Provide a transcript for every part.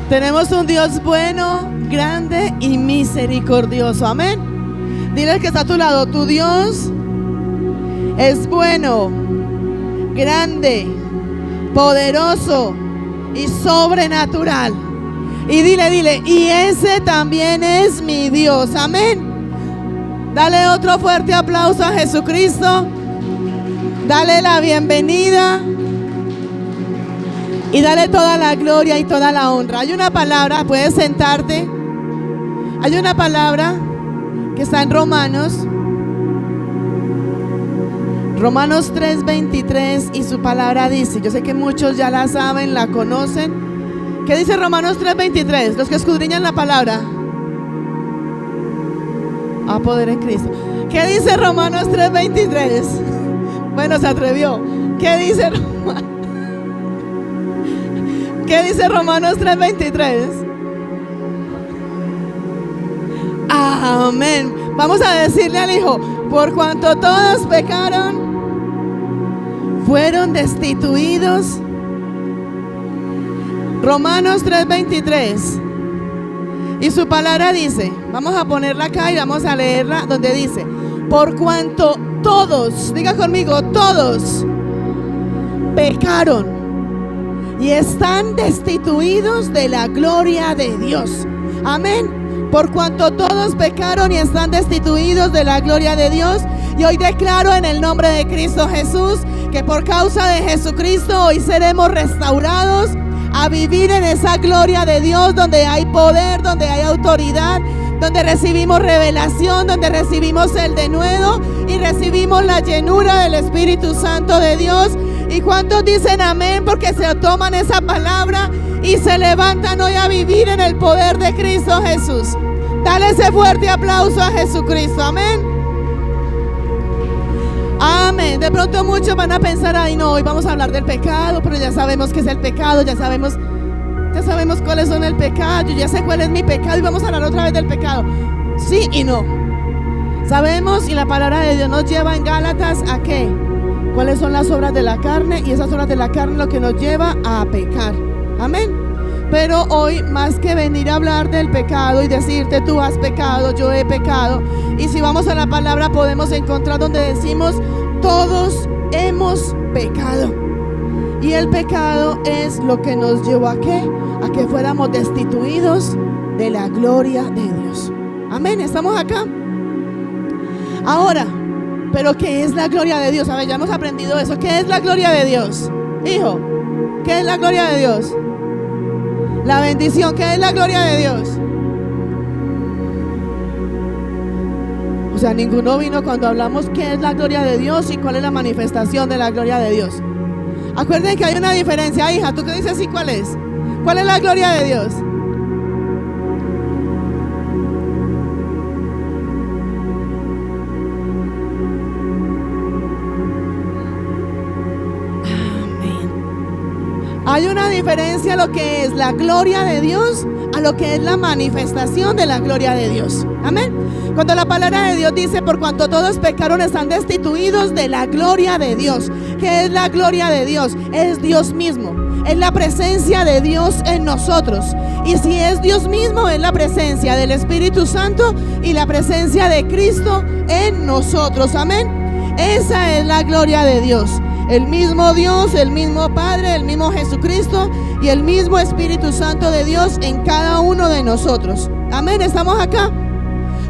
Tenemos un Dios bueno, grande y misericordioso. Amén. Dile al que está a tu lado: tu Dios es bueno, grande, poderoso y sobrenatural. Y dile, y ese también es mi Dios. Amén. Dale otro fuerte aplauso a Jesucristo. Dale la bienvenida. Y dale toda la gloria y toda la honra. Hay una palabra, puedes sentarte. Hay una palabra que está en Romanos 3:23, y su palabra dice, yo sé que muchos ya la saben, la conocen. ¿Qué dice Romanos 3:23? Los que escudriñan la palabra. A poder en Cristo. ¿Qué dice Romanos 3:23? Bueno, se atrevió. ¿Qué dice Romanos? ¿Qué dice Romanos 3:23? Amén. Vamos a decirle al Hijo: por cuanto todos pecaron, fueron destituidos. Romanos 3:23. Y su palabra dice, vamos a ponerla acá y vamos a leerla, donde dice: por cuanto todos, diga conmigo, todos pecaron y están destituidos de la gloria de Dios. Amén. Por cuanto todos pecaron y están destituidos de la gloria de Dios. Y hoy declaro en el nombre de Cristo Jesús que por causa de Jesucristo hoy seremos restaurados a vivir en esa gloria de Dios, donde hay poder, donde hay autoridad, donde recibimos revelación, donde recibimos el denuedo y recibimos la llenura del Espíritu Santo de Dios. ¿Y cuántos dicen amén? Porque se toman esa palabra y se levantan hoy a vivir en el poder de Cristo Jesús. Dale ese fuerte aplauso a Jesucristo. Amén. Amén. De pronto muchos van a pensar, ay no, hoy vamos a hablar del pecado, pero ya sabemos qué es el pecado, ya sabemos cuáles son el pecado, yo ya sé cuál es mi pecado y vamos a hablar otra vez del pecado. Sí y no. Sabemos, y la palabra de Dios nos lleva en Gálatas a qué, cuáles son las obras de la carne, y esas obras de la carne lo que nos lleva a pecar. Amén. Pero hoy, más que venir a hablar del pecado y decirte tú has pecado, yo he pecado, y si vamos a la palabra podemos encontrar donde decimos todos hemos pecado. Y el pecado es lo que nos llevó a qué, a que fuéramos destituidos de la gloria de Dios. Amén, estamos acá. Ahora, pero ¿qué es la gloria de Dios? A ver, ya hemos aprendido eso. ¿Qué es la gloria de Dios? Hijo, ¿qué es la gloria de Dios? La bendición. ¿Qué es la gloria de Dios? O sea, ninguno vino cuando hablamos qué es la gloria de Dios y cuál es la manifestación de la gloria de Dios. Acuérdense que hay una diferencia. Hija, ¿tú qué dices? Sí, ¿cuál es? ¿Cuál es la gloria de Dios? Hay una diferencia a lo que es la gloria de Dios a lo que es la manifestación de la gloria de Dios. Amén. Cuando la palabra de Dios dice por cuanto todos pecaron están destituidos de la gloria de Dios. ¿Qué es la gloria de Dios? Es Dios mismo. Es la presencia de Dios en nosotros. Y si es Dios mismo, es la presencia del Espíritu Santo y la presencia de Cristo en nosotros. Amén. Esa es la gloria de Dios. El mismo Dios, el mismo Padre, el mismo Jesucristo y el mismo Espíritu Santo de Dios en cada uno de nosotros. Amén, estamos acá.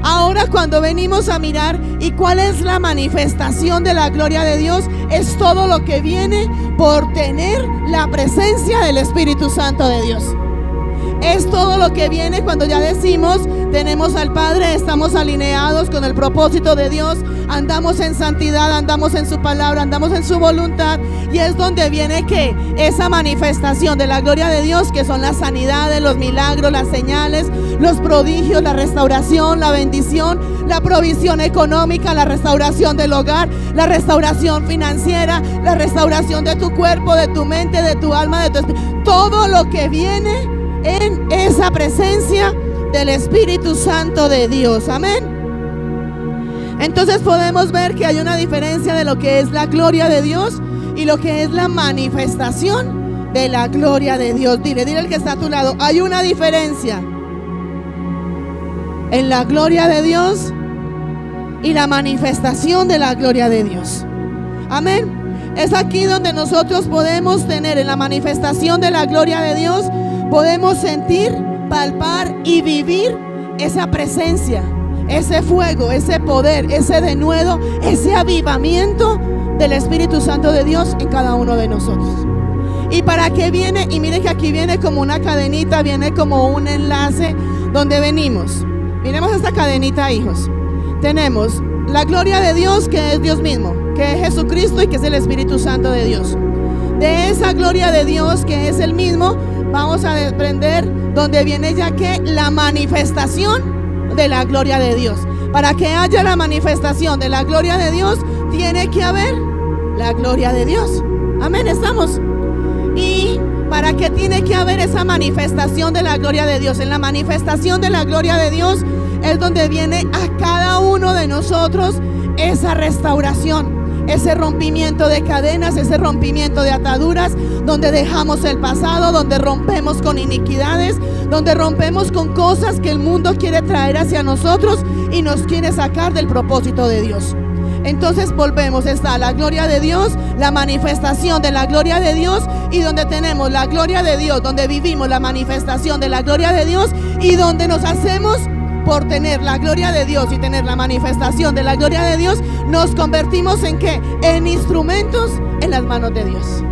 Ahora cuando venimos a mirar y cuál es la manifestación de la gloria de Dios, es todo lo que viene por tener la presencia del Espíritu Santo de Dios. Es todo lo que viene cuando ya decimos tenemos al Padre, estamos alineados con el propósito de Dios, andamos en santidad, andamos en su palabra, andamos en su voluntad, y es donde viene que esa manifestación de la gloria de Dios, que son las sanidades, los milagros, las señales, los prodigios, la restauración, la bendición, la provisión económica, la restauración del hogar, la restauración financiera, la restauración de tu cuerpo, de tu mente, de tu alma, de tu espíritu, todo lo que viene en esa presencia del Espíritu Santo de Dios. Amén. Entonces podemos ver que hay una diferencia de lo que es la gloria de Dios y lo que es la manifestación de la gloria de Dios. Dile al que está a tu lado, hay una diferencia en la gloria de Dios y la manifestación de la gloria de Dios. Amén. Es aquí donde nosotros podemos tener, en la manifestación de la gloria de Dios, podemos sentir, palpar y vivir esa presencia, ese fuego, ese poder, ese denuedo, ese avivamiento del Espíritu Santo de Dios en cada uno de nosotros. ¿Y para qué viene? Y mire que aquí viene como una cadenita, viene como un enlace donde venimos. Miremos esta cadenita, hijos. Tenemos la gloria de Dios, que es Dios mismo, que es Jesucristo y que es el Espíritu Santo de Dios. De esa gloria de Dios, que es el mismo, vamos a desprender donde viene ya que la manifestación de la gloria de Dios. Para que haya la manifestación de la gloria de Dios, tiene que haber la gloria de Dios. Amén, estamos. Y para que tiene que haber esa manifestación de la gloria de Dios. En la manifestación de la gloria de Dios es donde viene a cada uno de nosotros esa restauración, ese rompimiento de cadenas, ese rompimiento de ataduras, donde dejamos el pasado, donde rompemos con iniquidades, donde rompemos con cosas que el mundo quiere traer hacia nosotros y nos quiere sacar del propósito de Dios. Entonces volvemos, está la gloria de Dios, la manifestación de la gloria de Dios, y donde tenemos la gloria de Dios, donde vivimos la manifestación de la gloria de Dios, y donde nos hacemos, por tener la gloria de Dios y tener la manifestación de la gloria de Dios, nos convertimos en ¿qué? En instrumentos en las manos de Dios.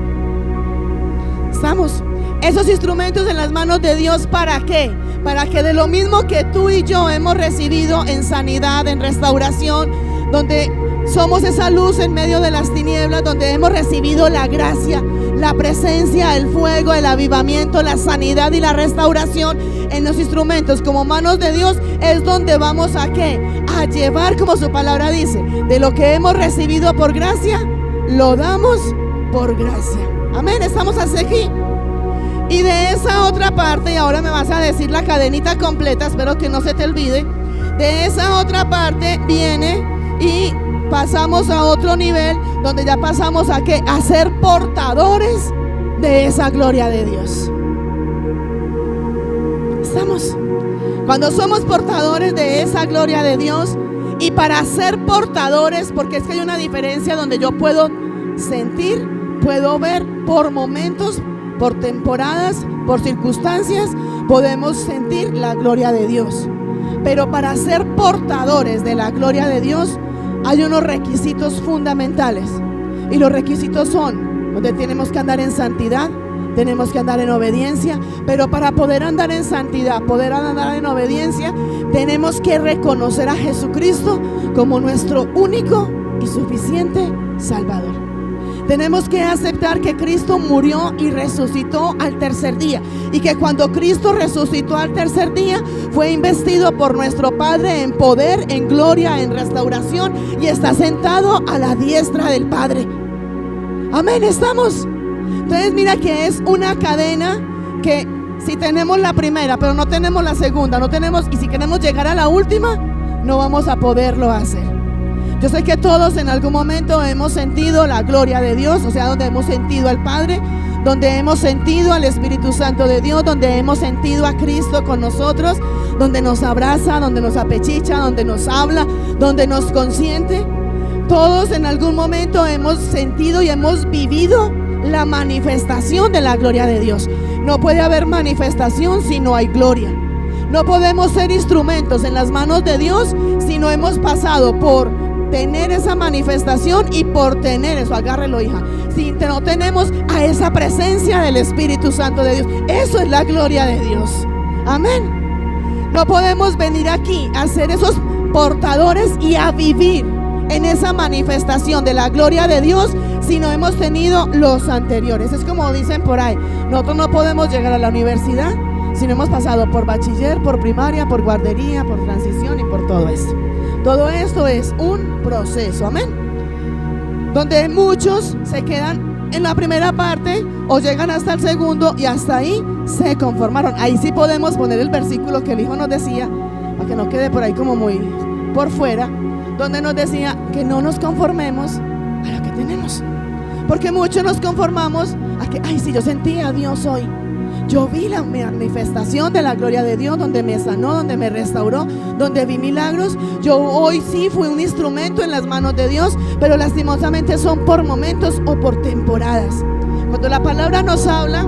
¿Estamos? Esos instrumentos en las manos de Dios, ¿para qué? Para que de lo mismo que tú y yo hemos recibido en sanidad, en restauración, donde somos esa luz en medio de las tinieblas, donde hemos recibido la gracia, la presencia, el fuego, el avivamiento, la sanidad y la restauración en los instrumentos como manos de Dios, es donde vamos a ¿qué? A llevar, como su palabra dice, de lo que hemos recibido por gracia, lo damos por gracia. Amén, estamos hasta aquí. Y de esa otra parte, y ahora me vas a decir la cadenita completa, espero que no se te olvide. De esa otra parte viene y pasamos a otro nivel, donde ya pasamos a ¿qué? A ser portadores de esa gloria de Dios. ¿Estamos? Cuando somos portadores de esa gloria de Dios, y para ser portadores, porque es que hay una diferencia donde yo puedo sentir, puedo ver por momentos, por temporadas, por circunstancias, podemos sentir la gloria de Dios. Pero para ser portadores de la gloria de Dios hay unos requisitos fundamentales, y los requisitos son donde tenemos que andar en santidad, tenemos que andar en obediencia. Pero para poder andar en santidad, poder andar en obediencia, tenemos que reconocer a Jesucristo como nuestro único y suficiente Salvador. Tenemos que aceptar que Cristo murió y resucitó al tercer día, y que cuando Cristo resucitó al tercer día, fue investido por nuestro Padre en poder, en gloria, en restauración, y está sentado a la diestra del Padre. Amén, estamos. Entonces mira que es una cadena que si tenemos la primera pero no tenemos la segunda, no tenemos, y si queremos llegar a la última, no vamos a poderlo hacer. Yo sé que todos en algún momento hemos sentido la gloria de Dios, o sea, donde hemos sentido al Padre, donde hemos sentido al Espíritu Santo de Dios, donde hemos sentido a Cristo con nosotros, donde nos abraza, donde nos apechicha, donde nos habla, donde nos consiente. Todos en algún momento hemos sentido y hemos vivido la manifestación de la gloria de Dios. No puede haber manifestación si no hay gloria. No podemos ser instrumentos en las manos de Dios si no hemos pasado por tener esa manifestación y por tener eso. Agárrelo, hija. Si no tenemos a esa presencia del Espíritu Santo de Dios, eso es la gloria de Dios. Amén. No podemos venir aquí a ser esos portadores y a vivir en esa manifestación de la gloria de Dios si no hemos tenido los anteriores. Es como dicen por ahí, nosotros no podemos llegar a la universidad si no hemos pasado por bachiller, por primaria, por guardería, por transición y por todo esto. Todo esto es un proceso, amén, donde muchos se quedan en la primera parte o llegan hasta el segundo y hasta ahí se conformaron. Ahí sí podemos poner el versículo que el hijo nos decía, para que no quede por ahí como muy por fuera, donde nos decía que no nos conformemos a lo que tenemos, porque muchos nos conformamos a que, ay, si yo sentí a Dios hoy, yo vi la manifestación de la gloria de Dios, donde me sanó, donde me restauró, donde vi milagros. Yo hoy sí fui un instrumento en las manos de Dios, pero lastimosamente son por momentos o por temporadas. Cuando la palabra nos habla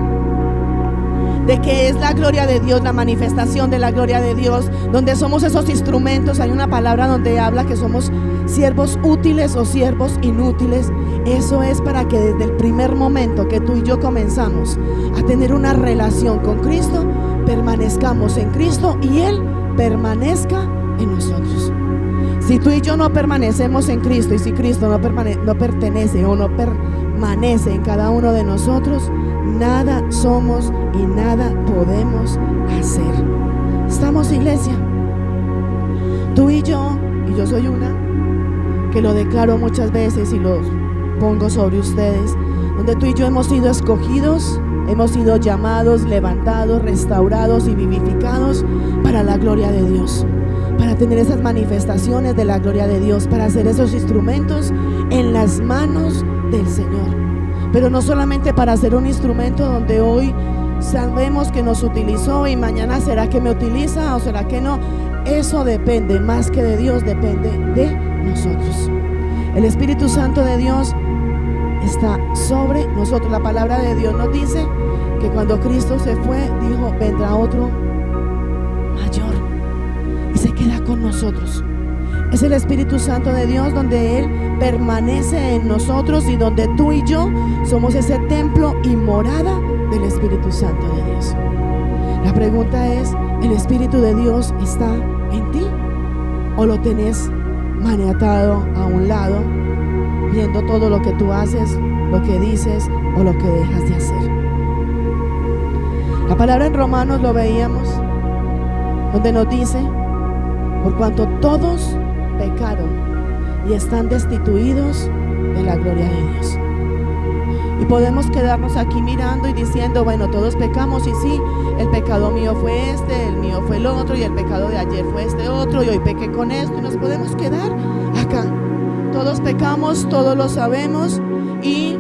de que es la gloria de Dios, la manifestación de la gloria de Dios, donde somos esos instrumentos, hay una palabra donde habla que somos siervos útiles o siervos inútiles. Eso es para que desde el primer momento que tú y yo comenzamos a tener una relación con Cristo, permanezcamos en Cristo y Él permanezca en nosotros. Si tú y yo no permanecemos en Cristo, y si Cristo no pertenece o no permanece en cada uno de nosotros, nada somos y nada podemos hacer. Estamos, iglesia, tú y yo soy una que lo declaro muchas veces y lo pongo sobre ustedes, donde tú y yo hemos sido escogidos, hemos sido llamados, levantados, restaurados y vivificados para la gloria de Dios, para tener esas manifestaciones de la gloria de Dios, para hacer esos instrumentos en las manos del Señor. Pero no solamente para ser un instrumento donde hoy sabemos que nos utilizó y mañana será que me utiliza o será que no. Eso depende más que de Dios, depende de nosotros. El Espíritu Santo de Dios está sobre nosotros. La palabra de Dios nos dice que cuando Cristo se fue, dijo, vendrá otro mayor y se queda con nosotros. Es el Espíritu Santo de Dios donde Él permanece en nosotros y donde tú y yo somos ese templo y morada del Espíritu Santo de Dios. La pregunta es, ¿el Espíritu de Dios está en ti o lo tenés maniatado a un lado, viendo todo lo que tú haces, lo que dices o lo que dejas de hacer? La palabra en Romanos lo veíamos, donde nos dice, por cuanto todos pecaron y están destituidos de la gloria de Dios. Y podemos quedarnos aquí mirando y diciendo, bueno, todos pecamos y sí, el pecado mío fue este, el mío fue el otro y el pecado de ayer fue este otro y hoy pequé con esto, y nos podemos quedar acá. Todos pecamos, todos lo sabemos y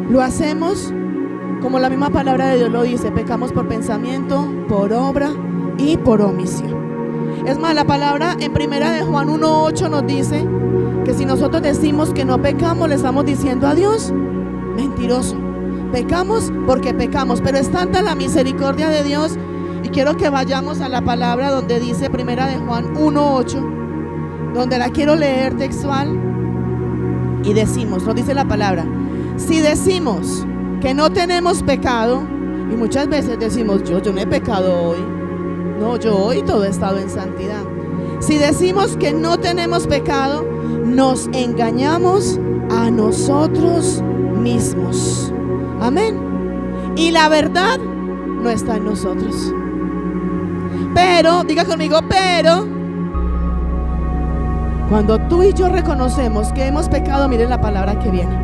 lo hacemos como la misma palabra de Dios lo dice, pecamos por pensamiento, por obra y por omisión. Es más, la palabra en primera de Juan 1:8 nos dice que si nosotros decimos que no pecamos, le estamos diciendo a Dios mentiroso. Pecamos porque pecamos, pero es tanta la misericordia de Dios. Y quiero que vayamos a la palabra donde dice primera de Juan 1:8, donde la quiero leer textual. Y decimos, nos dice la palabra, si decimos que no tenemos pecado, y muchas veces decimos, yo no he pecado hoy, no, yo hoy todo he estado en santidad. Si decimos que no tenemos pecado, nos engañamos a nosotros mismos. Amén. Y la verdad no está en nosotros. Pero, diga conmigo, pero cuando tú y yo reconocemos que hemos pecado, miren la palabra que viene.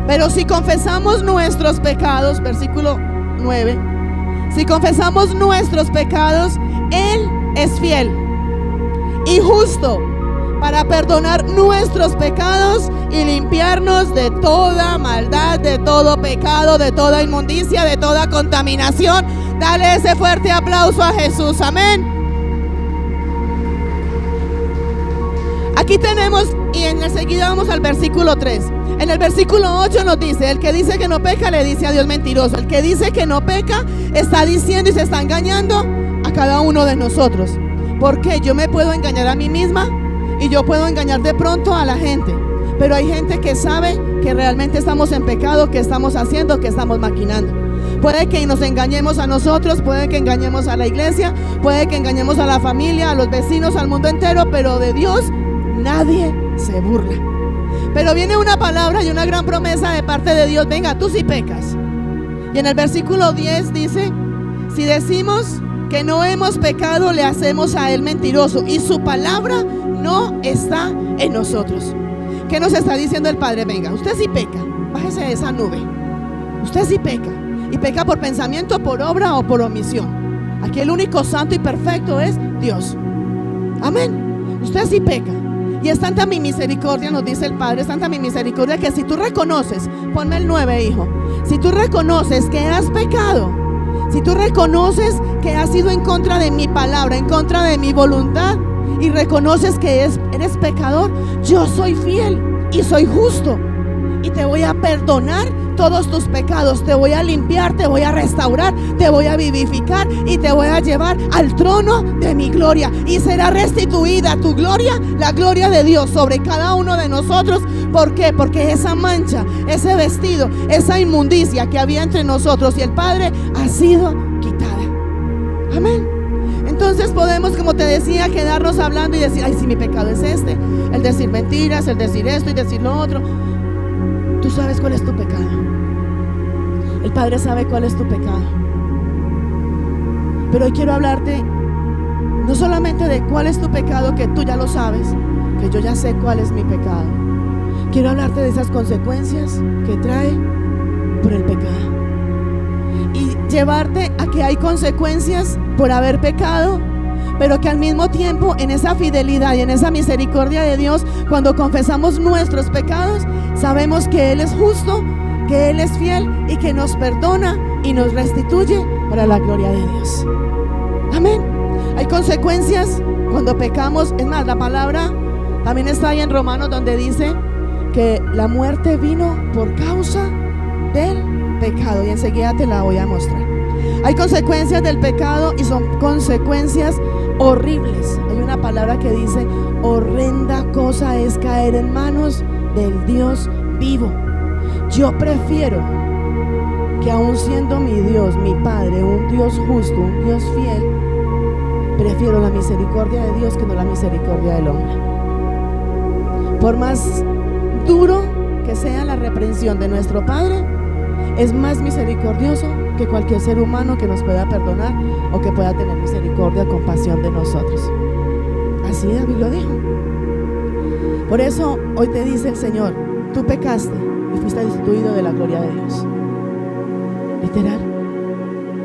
Pero si confesamos nuestros pecados, versículo 9, si confesamos nuestros pecados, Él es fiel y justo para perdonar nuestros pecados y limpiarnos de toda maldad, de todo pecado, de toda inmundicia, de toda contaminación. Dale ese fuerte aplauso a Jesús, amén. Aquí tenemos, y enseguida vamos al versículo 3. En el versículo 8 nos dice, el que dice que no peca le dice a Dios mentiroso. El que dice que no peca está diciendo y se está engañando a cada uno de nosotros. Porque yo me puedo engañar a mí misma y yo puedo engañar de pronto a la gente, pero hay gente que sabe que realmente estamos en pecado, que estamos haciendo, que estamos maquinando. Puede que nos engañemos a nosotros, puede que engañemos a la iglesia, puede que engañemos a la familia, a los vecinos, al mundo entero, pero de Dios nadie se burla. Pero viene una palabra y una gran promesa de parte de Dios, venga, tú sí pecas. Y en el versículo 10 dice, si decimos que no hemos pecado, le hacemos a Él mentiroso y su palabra no está en nosotros. ¿Qué nos está diciendo el Padre? Venga, usted sí peca, bájese de esa nube. Usted sí peca, y peca por pensamiento, por obra o por omisión. Aquí el único santo y perfecto es Dios. Amén. Usted sí peca. Y es tanta mi misericordia, nos dice el Padre, es tanta mi misericordia que si tú reconoces, ponme el 9, hijo, si tú reconoces que has pecado, si tú reconoces que has ido en contra de mi palabra, en contra de mi voluntad, y reconoces que eres pecador, yo soy fiel y soy justo y te voy a perdonar todos tus pecados, te voy a limpiar, te voy a restaurar, te voy a vivificar y te voy a llevar al trono de mi gloria, y será restituida tu gloria, la gloria de Dios sobre cada uno de nosotros. ¿Por qué? Porque esa mancha, ese vestido, esa inmundicia que había entre nosotros y el Padre ha sido quitada. Amén. Entonces podemos, como te decía, quedarnos hablando y decir: ay, si mi pecado es este, el decir mentiras, el decir esto y decir lo otro. Tú sabes cuál es tu pecado. El Padre sabe cuál es tu pecado. Pero hoy quiero hablarte no solamente de cuál es tu pecado, que tú ya lo sabes, que yo ya sé cuál es mi pecado. Quiero hablarte de esas consecuencias que trae por el pecado, y llevarte a que hay consecuencias por haber pecado, pero que al mismo tiempo, en esa fidelidad y en esa misericordia de Dios, cuando confesamos nuestros pecados, sabemos que Él es justo, que Él es fiel y que nos perdona y nos restituye para la gloria de Dios. Amén. Hay consecuencias cuando pecamos. Es más, la palabra también está ahí en Romanos, donde dice que la muerte vino por causa del pecado, y enseguida te la voy a mostrar. Hay consecuencias del pecado y son consecuencias horribles. Hay una palabra que dice: horrenda cosa es caer en manos del Dios vivo. Yo prefiero que, aun siendo mi Dios, mi Padre, un Dios justo, un Dios fiel, prefiero la misericordia de Dios que no la misericordia del hombre. Por más duro que sea la reprensión de nuestro Padre, es más misericordioso que cualquier ser humano que nos pueda perdonar o que pueda tener misericordia, compasión de nosotros. Así David lo dijo. Por eso hoy te dice el Señor: tú pecaste y fuiste destituido de la gloria de Dios. Literal,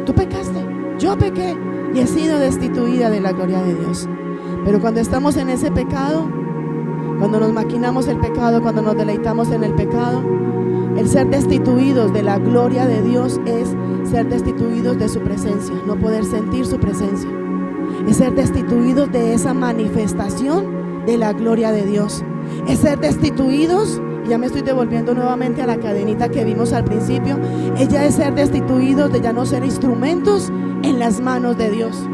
tú pecaste, yo pequé y he sido destituida de la gloria de Dios. Pero cuando estamos en ese pecado, cuando nos maquinamos el pecado, cuando nos deleitamos en el pecado, el ser destituidos de la gloria de Dios es ser destituidos de su presencia, no poder sentir su presencia. Es ser destituidos de esa manifestación de la gloria de Dios. Es ser destituidos, y ya me estoy devolviendo nuevamente a la cadenita que vimos al principio, ella es ser destituidos de ya no ser instrumentos en las manos de Dios.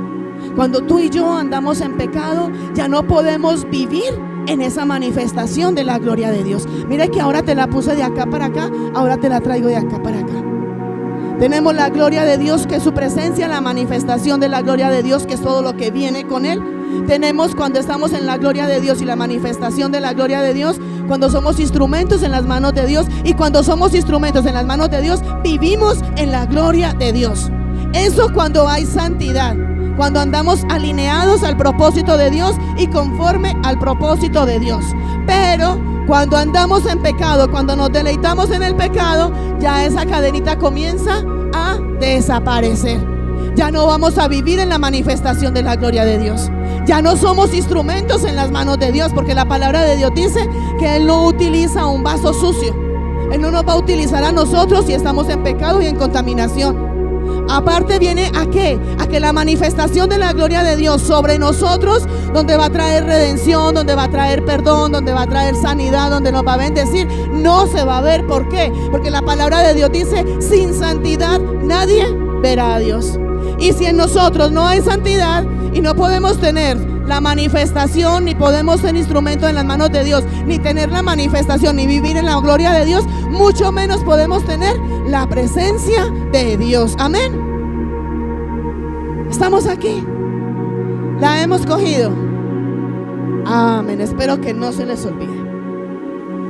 Cuando tú y yo andamos en pecado, ya no podemos vivir en esa manifestación de la gloria de Dios. Mira que ahora te la puse de acá para acá, ahora te la traigo de acá para acá. Tenemos la gloria de Dios, que es su presencia, la manifestación de la gloria de Dios, que es todo lo que viene con Él. Tenemos cuando estamos en la gloria de Dios y la manifestación de la gloria de Dios, cuando somos instrumentos en las manos de Dios, y cuando somos instrumentos en las manos de Dios, vivimos en la gloria de Dios. Eso cuando hay santidad, cuando andamos alineados al propósito de Dios y conforme al propósito de Dios. Pero cuando andamos en pecado, cuando nos deleitamos en el pecado, ya esa cadenita comienza a desaparecer. Ya no vamos a vivir en la manifestación de la gloria de Dios. Ya no somos instrumentos en las manos de Dios, porque la palabra de Dios dice que Él no utiliza un vaso sucio. Él no nos va a utilizar a nosotros si estamos en pecado y en contaminación. Aparte viene ¿a qué? A que la manifestación de la gloria de Dios sobre nosotros, donde va a traer redención, donde va a traer perdón, donde va a traer sanidad, donde nos va a bendecir, no se va a ver. ¿Por qué? Porque la palabra de Dios dice: sin santidad nadie verá a Dios. Y si en nosotros no hay santidad y no podemos tener la manifestación, ni podemos ser instrumento en las manos de Dios, ni tener la manifestación, ni vivir en la gloria de Dios, mucho menos podemos tener la presencia de Dios. Amén. Estamos aquí, la hemos cogido. Amén. Espero que no se les olvide.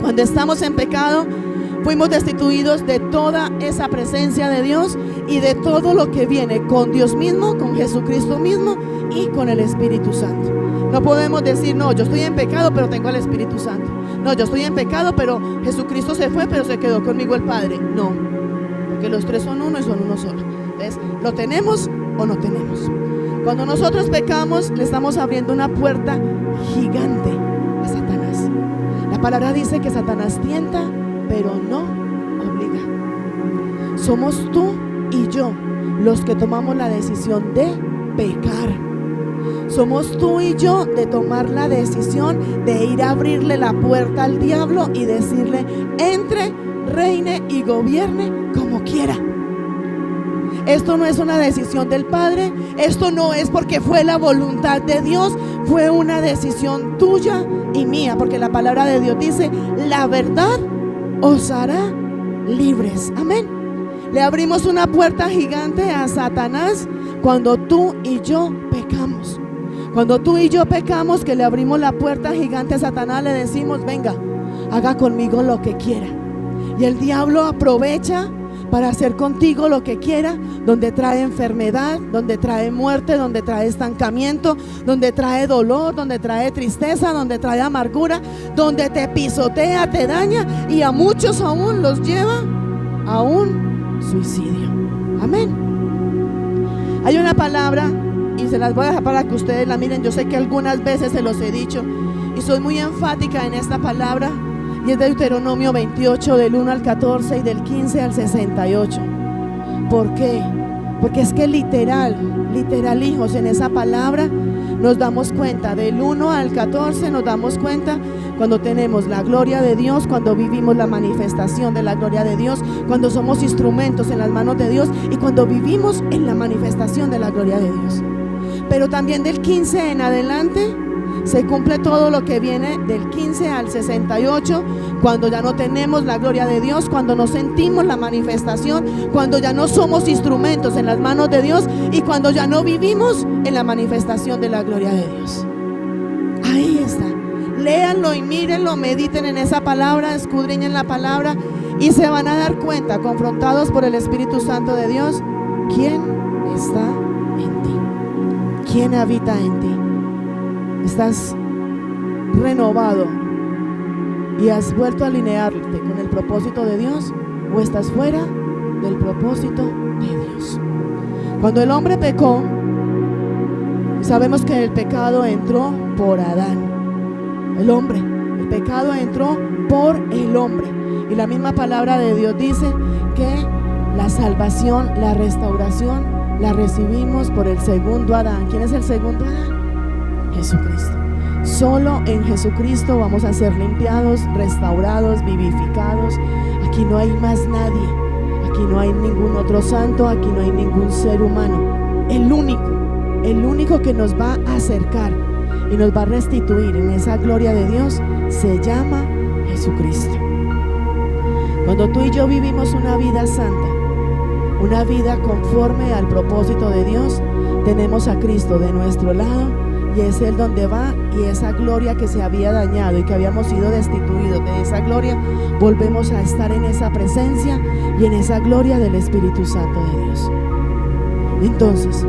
Cuando estamos en pecado, fuimos destituidos de toda esa presencia de Dios y de todo lo que viene con Dios mismo, con Jesucristo mismo y con el Espíritu Santo. No podemos decir: no, yo estoy en pecado pero tengo al Espíritu Santo. No, yo estoy en pecado pero Jesucristo se fue pero se quedó conmigo el Padre. No, porque los tres son uno y son uno solo. Entonces, ¿lo tenemos o no tenemos? Cuando nosotros pecamos, le estamos abriendo una puerta gigante a Satanás. La palabra dice que Satanás tienta, pero no obliga. Somos tú y yo los que tomamos la decisión de pecar. Somos tú y yo de tomar la decisión de ir a abrirle la puerta al diablo y decirle: entre, reine y gobierne como quiera. Esto no es una decisión del Padre, esto no es porque fue la voluntad de Dios, fue una decisión tuya y mía, porque la palabra de Dios dice: la verdad os hará libres. Amén. Le abrimos una puerta gigante a Satanás cuando tú y yo pecamos. Cuando tú y yo pecamos, que le abrimos la puerta gigante a Satanás, le decimos: venga, haga conmigo lo que quiera. Y el diablo aprovecha para hacer contigo lo que quiera, donde trae enfermedad, donde trae muerte, donde trae estancamiento, donde trae dolor, donde trae tristeza, donde trae amargura, donde te pisotea, te daña, y a muchos aún los lleva a un suicidio. Amén. Hay una palabra, y se las voy a dejar para que ustedes la miren. Yo sé que algunas veces se los he dicho y soy muy enfática en esta palabra, y es de Deuteronomio 28, del 1 al 14 y del 15 al 68. ¿Por qué? Porque es que literal, hijos, en esa palabra nos damos cuenta, del 1 al 14 nos damos cuenta cuando tenemos la gloria de Dios, cuando vivimos la manifestación de la gloria de Dios, cuando somos instrumentos en las manos de Dios y cuando vivimos en la manifestación de la gloria de Dios. Pero también del 15 en adelante se cumple todo lo que viene del 15 al 68, cuando ya no tenemos la gloria de Dios, cuando no sentimos la manifestación, cuando ya no somos instrumentos en las manos de Dios y cuando ya no vivimos en la manifestación de la gloria de Dios. Ahí está. Léanlo y mírenlo, mediten en esa palabra, escudriñen la palabra y se van a dar cuenta, confrontados por el Espíritu Santo de Dios, quién está en ti, quién habita en ti. ¿Estás renovado y has vuelto a alinearte con el propósito de Dios, o estás fuera del propósito de Dios? Cuando el hombre pecó, sabemos que el pecado entró por Adán. El pecado entró por el hombre, y la misma palabra de Dios dice que la salvación, la restauración la recibimos por el segundo Adán. ¿Quién es el segundo Adán? Jesucristo. Solo en Jesucristo vamos a ser limpiados, restaurados, vivificados. Aquí no hay más nadie, aquí no hay ningún otro santo, aquí no hay ningún ser humano. El único que nos va a acercar y nos va a restituir en esa gloria de Dios se llama Jesucristo. Cuando tú y yo vivimos una vida santa, una vida conforme al propósito de Dios, tenemos a Cristo de nuestro lado, y es Él donde va, y esa gloria que se había dañado y que habíamos sido destituidos de esa gloria, volvemos a estar en esa presencia y en esa gloria del Espíritu Santo de Dios. Entonces,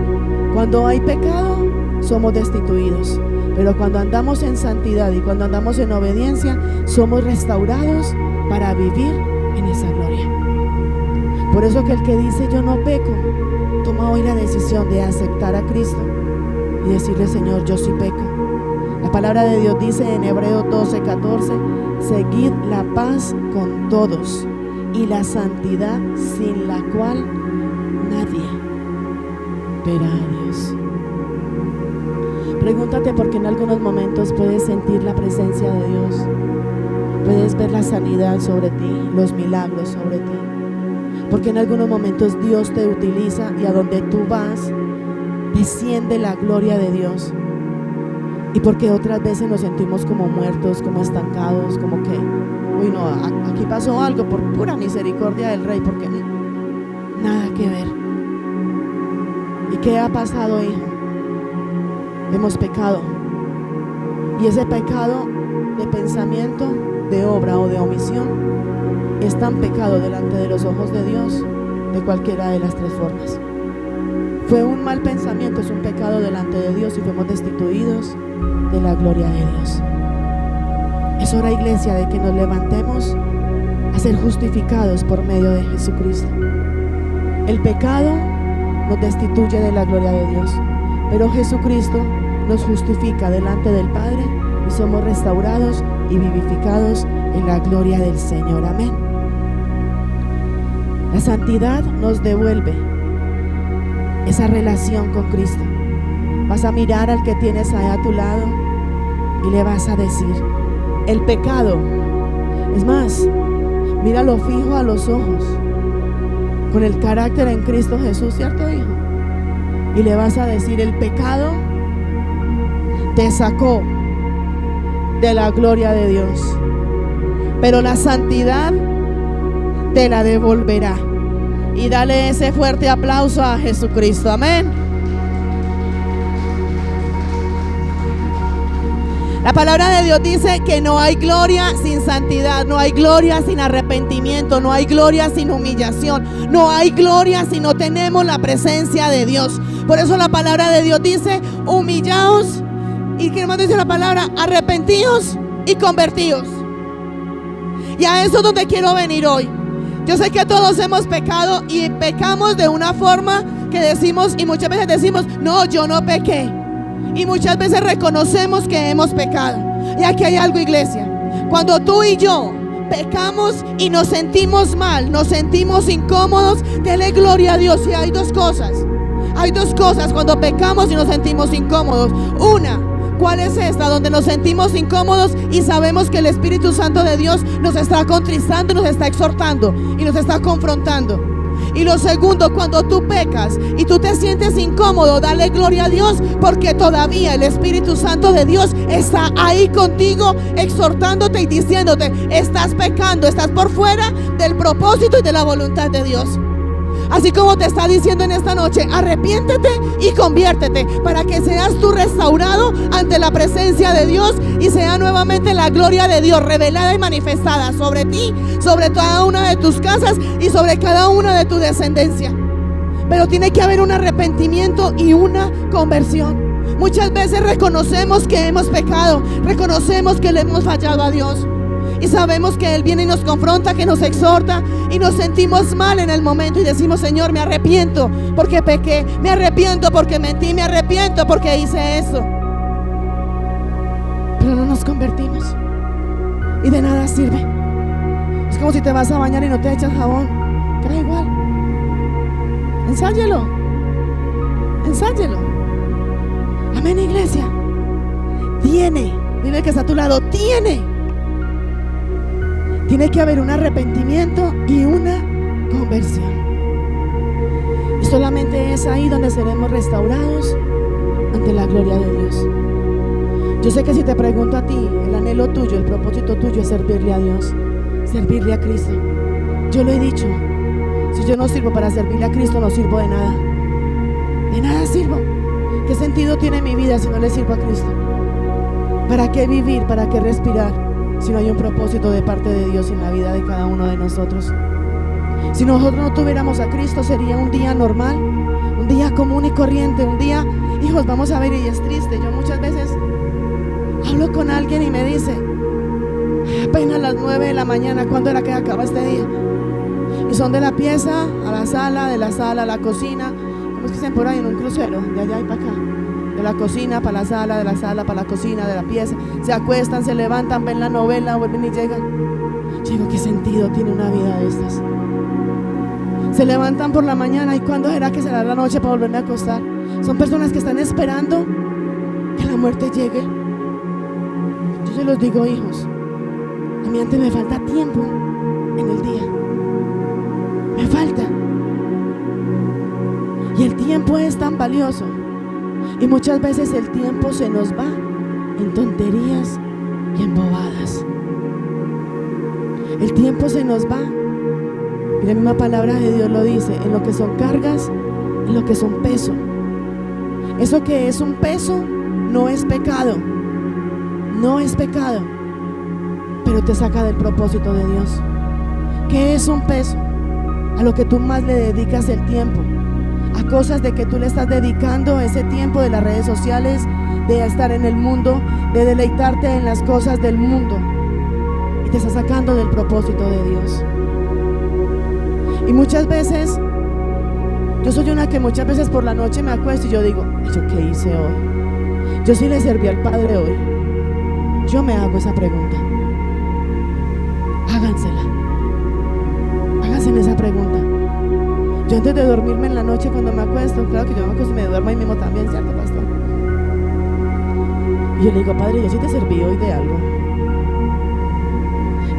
cuando hay pecado, somos destituidos, pero cuando andamos en santidad y cuando andamos en obediencia, somos restaurados para vivir en esa gloria. Por eso que el que dice yo no peco, toma hoy la decisión de aceptar a Cristo y decirle: Señor, yo sí peco. La palabra de Dios dice en Hebreos 12:14: seguid la paz con todos y la santidad, sin la cual nadie verá a Dios. Pregúntate por qué en algunos momentos puedes sentir la presencia de Dios, puedes ver la sanidad sobre ti, los milagros sobre ti, porque en algunos momentos Dios te utiliza y a donde tú vas desciende la gloria de Dios, y porque otras veces nos sentimos como muertos, como estancados, como que uy no, aquí pasó algo por pura misericordia del Rey, porque nada que ver. ¿Y qué ha pasado, hijo? Hemos pecado, y ese pecado de pensamiento, de obra o de omisión es tan pecado delante de los ojos de Dios de cualquiera de las tres formas. Fue un mal pensamiento, es un pecado delante de Dios y fuimos destituidos de la gloria de Dios. Es hora, iglesia, de que nos levantemos a ser justificados por medio de Jesucristo. El pecado nos destituye de la gloria de Dios, pero Jesucristo nos justifica delante del Padre y somos restaurados y vivificados en la gloria del Señor. Amén. La santidad nos devuelve esa relación con Cristo. Vas a mirar al que tienes ahí a tu lado y le vas a decir: el pecado, es más, míralo fijo a los ojos, con el carácter en Cristo Jesús, ¿cierto, hijo? Y le vas a decir: el pecado te sacó de la gloria de Dios, pero la santidad te la devolverá. Y dale ese fuerte aplauso a Jesucristo. Amén. La palabra de Dios dice que no hay gloria sin santidad, no hay gloria sin arrepentimiento, no hay gloria sin humillación, no hay gloria si no tenemos la presencia de Dios. Por eso la palabra de Dios dice: humillaos. ¿Y qué más dice la palabra? Arrepentíos y convertíos. Y a eso es donde quiero venir hoy. Yo sé que todos hemos pecado y pecamos de una forma que decimos, y muchas veces decimos: no, yo no pequé. Y muchas veces reconocemos que hemos pecado. Y aquí hay algo, iglesia: cuando tú y yo pecamos y nos sentimos mal, nos sentimos incómodos, dele gloria a Dios. Y hay dos cosas cuando pecamos y nos sentimos incómodos. Una, ¿cuál es esta? Donde nos sentimos incómodos y sabemos que el Espíritu Santo de Dios nos está contristando, nos está exhortando y nos está confrontando. Y lo segundo, cuando tú pecas y tú te sientes incómodo, dale gloria a Dios, porque todavía el Espíritu Santo de Dios está ahí contigo, exhortándote y diciéndote: estás pecando, estás por fuera del propósito y de la voluntad de Dios. Así como te está diciendo en esta noche: arrepiéntete y conviértete, para que seas tú restaurado ante la presencia de Dios y sea nuevamente la gloria de Dios revelada y manifestada sobre ti, sobre cada una de tus casas y sobre cada una de tu descendencia. Pero tiene que haber un arrepentimiento y una conversión. Muchas veces reconocemos que hemos pecado, reconocemos que le hemos fallado a Dios. Y sabemos que Él viene y nos confronta, que nos exhorta, y nos sentimos mal en el momento y decimos: Señor, me arrepiento porque pequé, me arrepiento porque mentí, me arrepiento porque hice eso. Pero no nos convertimos y de nada sirve. Es como si te vas a bañar y no te echas jabón, queda igual. Ensáyelo. Amén, iglesia. Dile que está a tu lado: tiene que haber un arrepentimiento y una conversión. Y solamente es ahí donde seremos restaurados ante la gloria de Dios. Yo sé que si te pregunto a ti, el anhelo tuyo, el propósito tuyo es servirle a Dios, servirle a Cristo. Yo lo he dicho: si yo no sirvo para servirle a Cristo, no sirvo de nada. De nada sirvo. ¿Qué sentido tiene mi vida si no le sirvo a Cristo? ¿Para qué vivir? ¿Para qué respirar? Si no hay un propósito de parte de Dios en la vida de cada uno de nosotros. Si nosotros no tuviéramos a Cristo, sería un día normal, un día común y corriente, un día, hijos, vamos a ver, y es triste. Yo muchas veces hablo con alguien y me dice: apenas las 9 de la mañana, ¿cuándo era que acaba este día? Y son de la pieza a la sala, de la sala a la cocina. ¿Cómo es que dicen por ahí? En un crucero, de allá y para acá. De la cocina para la sala, de la sala para la cocina, de la pieza. Se acuestan, se levantan, ven la novela, vuelven y llegan. Yo digo: ¿qué sentido tiene una vida de estas? Se levantan por la mañana, ¿y cuándo será que será la noche para volverme a acostar? Son personas que están esperando que la muerte llegue. Yo se los digo: hijos, a mí antes me falta tiempo en el día. Me falta. Y el tiempo es tan valioso. Y muchas veces el tiempo se nos va en tonterías y en bobadas. El tiempo se nos va, y la misma palabra de Dios lo dice, en lo que son cargas, en lo que son peso. Eso que es un peso no es pecado, pero te saca del propósito de Dios. ¿Qué es un peso? A lo que tú más le dedicas el tiempo, a cosas de que tú le estás dedicando ese tiempo, de las redes sociales, de estar en el mundo, de deleitarte en las cosas del mundo, y te está sacando del propósito de Dios. Y muchas veces, yo soy una que muchas veces por la noche me acuesto y yo digo: ¿yo qué hice hoy? Yo sí le serví al Padre hoy. Yo me hago esa pregunta. Hágansela. Háganse esa pregunta. Yo antes de dormirme en la noche cuando me acuesto, claro que yo me acuesto y me duermo ahí mismo también, ¿cierto, pastor? Y yo le digo, Padre, yo sí te serví hoy de algo.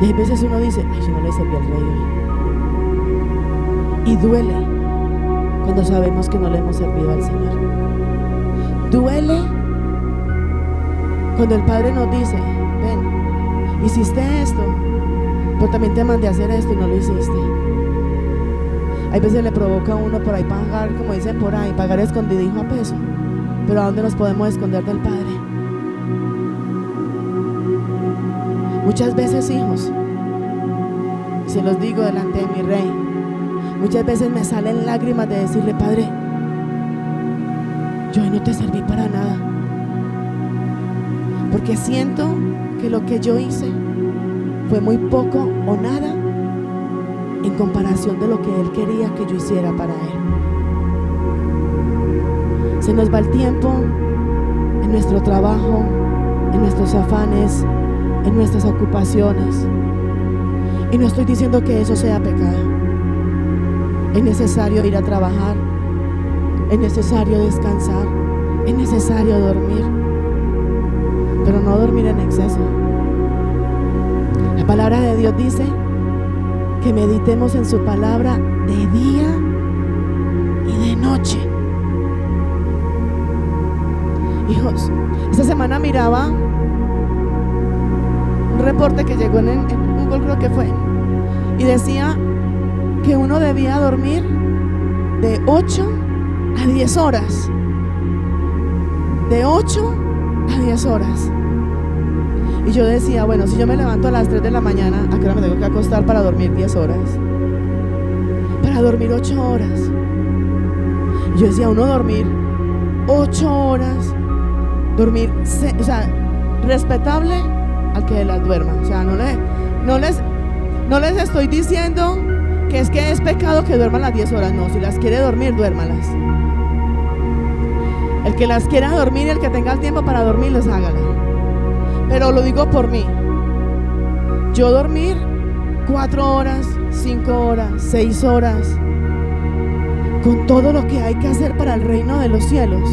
Y hay veces uno dice, ay, yo no le serví al Rey hoy. Y duele cuando sabemos que no le hemos servido al Señor. Duele cuando el Padre nos dice, ven, hiciste esto, pero también te mandé a hacer esto y no lo hiciste. Hay veces le provoca a uno por ahí pagar, como dicen por ahí, pagar escondidijo a peso. Pero ¿a dónde nos podemos esconder del Padre? Muchas veces, hijos, se los digo delante de mi Rey, muchas veces me salen lágrimas de decirle, Padre, yo hoy no te serví para nada, porque siento que lo que yo hice fue muy poco o nada en comparación de lo que Él quería que yo hiciera para Él. Se nos va el tiempo en nuestro trabajo, en nuestros afanes, en nuestras ocupaciones, y no estoy diciendo que eso sea pecado. Es necesario ir a trabajar, es necesario descansar, es necesario dormir, pero no dormir en exceso. La palabra de Dios dice que meditemos en su palabra de día y de noche. Hijos, esta semana miraba un reporte que llegó en Google, creo que fue, y decía que uno debía dormir de 8 a 10 horas. De 8 a 10 horas. Y yo decía, bueno, si yo me levanto a las 3 de la mañana, ¿a qué hora me tengo que acostar para dormir 10 horas? Para dormir 8 horas. Y yo decía, uno dormir 8 horas, dormir, o sea, respetable al que las duerma. O sea, no les estoy diciendo que es pecado que duerman las 10 horas. No, si las quiere dormir, duérmalas. El que las quiera dormir, el que tenga el tiempo para dormirlas, hágale. Pero lo digo por mí. Yo dormir 4 horas, 5 horas, 6 horas, con todo lo que hay que hacer para el reino de los cielos,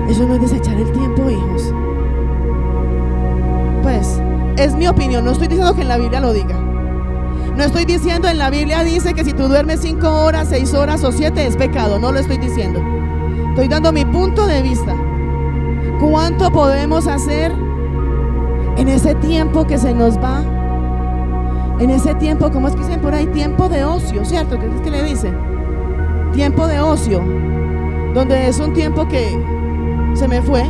eso no es desechar el tiempo, hijos. Pues es mi opinión, no estoy diciendo que en la Biblia lo diga. No estoy diciendo en la Biblia dice que si tú duermes 5 horas, 6 horas o 7 es pecado. No lo estoy diciendo. Estoy dando mi punto de vista. ¿Cuánto podemos hacer en ese tiempo que se nos va? En ese tiempo, ¿cómo es que dicen por ahí? Tiempo de ocio, ¿cierto? ¿Qué es que le dicen? Tiempo de ocio, donde es un tiempo que se me fue.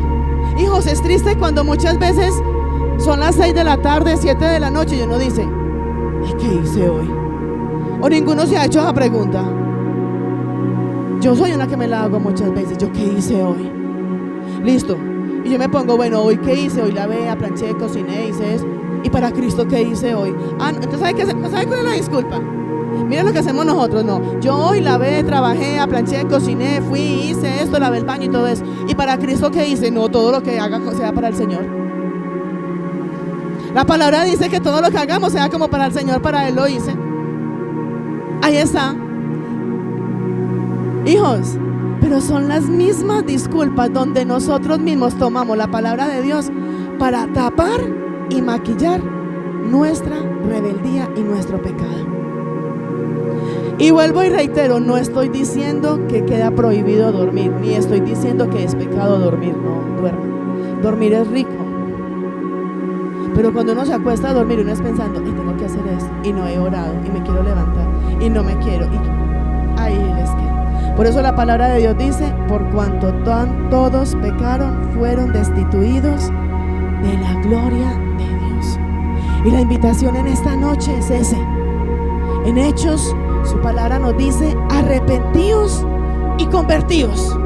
Hijos, es triste cuando muchas veces son las 6 de la tarde, 7 de la noche y uno dice, ay, ¿qué hice hoy? O ninguno se ha hecho esa pregunta. Yo soy una que me la hago muchas veces. ¿Yo qué hice hoy? Listo. Y yo me pongo, bueno, ¿hoy qué hice? Hoy lavé, planché, cociné, hice eso. ¿Y para Cristo qué hice hoy? Ah, entonces ¿sabe cuál es la disculpa? Mira lo que hacemos nosotros. No, yo hoy lavé, trabajé, planché, cociné, fui, hice esto, lavé el baño y todo eso. ¿Y para Cristo qué hice? No, todo lo que haga sea para el Señor. La palabra dice que todo lo que hagamos sea como para el Señor, para Él lo hice. Ahí está. Hijos, pero son las mismas disculpas donde nosotros mismos tomamos la palabra de Dios para tapar y maquillar nuestra rebeldía y nuestro pecado. Y vuelvo y reitero, no estoy diciendo que queda prohibido dormir, ni estoy diciendo que es pecado dormir. No, duerman. Dormir es rico. Pero cuando uno se acuesta a dormir, uno es pensando, tengo que hacer esto, y no he orado, y me quiero levantar, y no me quiero, y ahí les queda. Por eso la palabra de Dios dice, por cuanto todos pecaron, fueron destituidos de la gloria de Dios. Y la invitación en esta noche es ese. En Hechos, su palabra nos dice, arrepentíos y convertíos.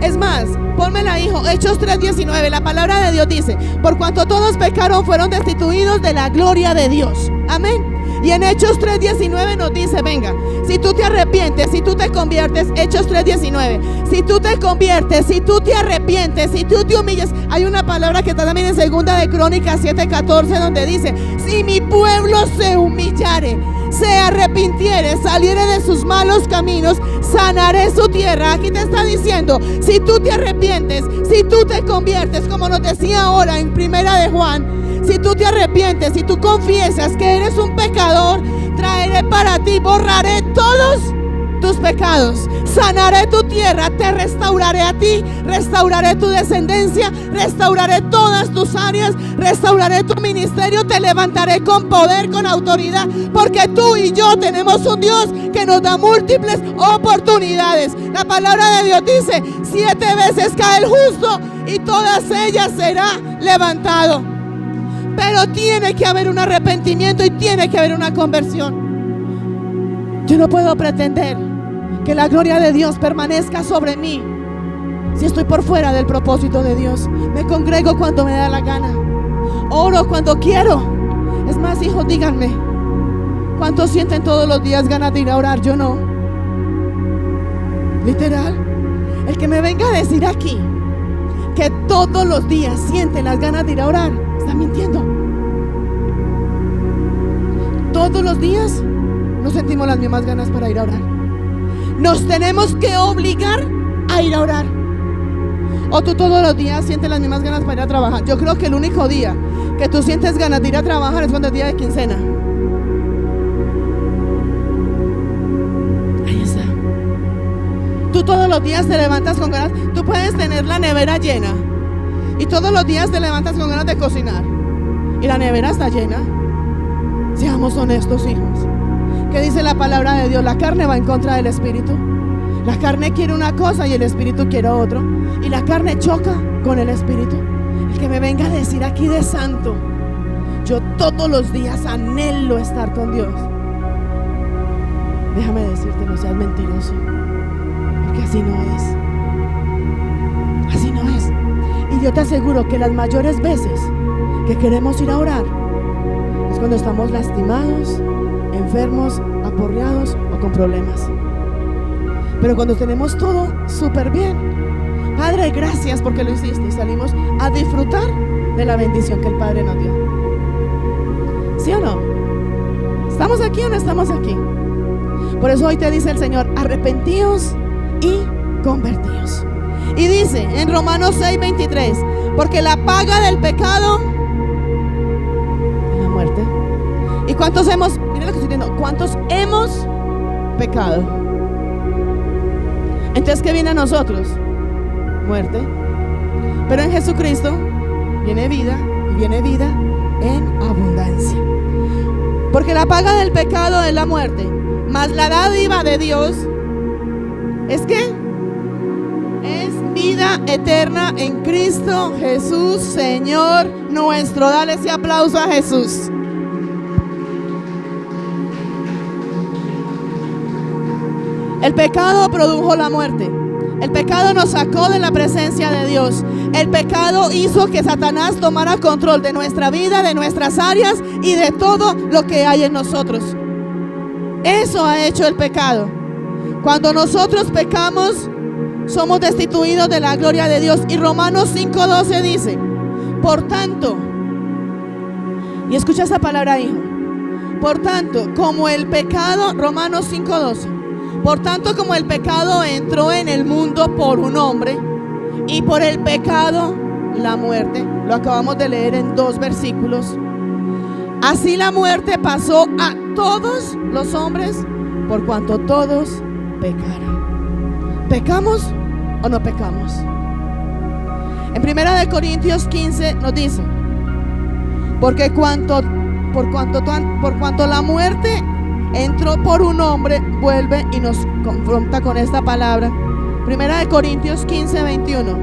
Es más, pónmela, hijo, Hechos 3:19, la palabra de Dios dice, por cuanto todos pecaron, fueron destituidos de la gloria de Dios. Amén. Y en Hechos 3:19 nos dice, venga, si tú te arrepientes, si tú te conviertes, Hechos 3:19, si tú te conviertes, si tú te arrepientes, si tú te humillas. Hay una palabra que está también en Segunda de Crónicas 7:14, donde dice, si mi pueblo se humillare, se arrepintiere, saliere de sus malos caminos, sanaré su tierra. Aquí te está diciendo, si tú te arrepientes, si tú te conviertes, como nos decía ahora en Primera de Juan, si tú te arrepientes, si tú confiesas que eres un pecador, traeré para ti, borraré todos tus pecados, sanaré tu tierra, te restauraré a ti, restauraré tu descendencia, restauraré todas tus áreas, restauraré tu ministerio, te levantaré con poder, con autoridad, porque tú y yo tenemos un Dios que nos da múltiples oportunidades. La palabra de Dios dice, 7 veces cae el justo y todas ellas será levantado. Pero tiene que haber un arrepentimiento y tiene que haber una conversión. Yo no puedo pretender que la gloria de Dios permanezca sobre mí si estoy por fuera del propósito de Dios. Me congrego cuando me da la gana, oro cuando quiero. Es más, hijos, díganme, ¿cuántos sienten todos los días ganas de ir a orar? Yo no. Literal, el que me venga a decir aquí que todos los días sienten las ganas de ir a orar, está mintiendo. Todos los días no sentimos las mismas ganas para ir a orar. Nos tenemos que obligar a ir a orar. O tú todos los días sientes las mismas ganas para ir a trabajar. Yo creo que el único día que tú sientes ganas de ir a trabajar es cuando es día de quincena. Ahí está. Tú todos los días te levantas con ganas. Tú puedes tener la nevera llena y todos los días te levantas con ganas de cocinar y la nevera está llena. Seamos honestos, hijos. ¿Qué dice la palabra de Dios? La carne va en contra del espíritu. La carne quiere una cosa y el espíritu quiere otro. Y la carne choca con el espíritu. El que me venga a decir aquí de santo, yo todos los días anhelo estar con Dios, déjame decirte, no seas mentiroso, porque así no es. Así no es. Y yo te aseguro que las mayores veces que queremos ir a orar es cuando estamos lastimados, enfermos, aporreados o con problemas. Pero cuando tenemos todo súper bien, Padre, gracias porque lo hiciste, y salimos a disfrutar de la bendición que el Padre nos dio. ¿Sí o no? ¿Estamos aquí o no estamos aquí? Por eso hoy te dice el Señor, arrepentíos y convertíos. Y dice en Romanos 6:23, porque la paga del pecado es la muerte. ¿Y cuántos hemos, miren lo que estoy diciendo, cuántos hemos pecado? Entonces, ¿qué viene a nosotros? Muerte. Pero en Jesucristo viene vida, y viene vida en abundancia. Porque la paga del pecado es la muerte, mas la dádiva de Dios es ¿qué? Es vida eterna en Cristo Jesús, Señor nuestro. Dale ese aplauso a Jesús. El pecado produjo la muerte. El pecado nos sacó de la presencia de Dios. El pecado hizo que Satanás tomara control de nuestra vida, de nuestras áreas y de todo lo que hay en nosotros. Eso ha hecho el pecado. Cuando nosotros pecamos, somos destituidos de la gloria de Dios. Y Romanos 5:12 dice, por tanto, y escucha esa palabra, hijo, por tanto, como el pecado, Romanos 5:12, por tanto, como el pecado entró en el mundo por un hombre, y por el pecado la muerte, lo acabamos de leer en 2 versículos, así la muerte pasó a todos los hombres, por cuanto todos pecaron. ¿Pecamos o no pecamos? En 1 Corintios 15 nos dice, por cuanto la muerte entró por un hombre, vuelve y nos confronta con esta palabra. 1 Corintios 15:21.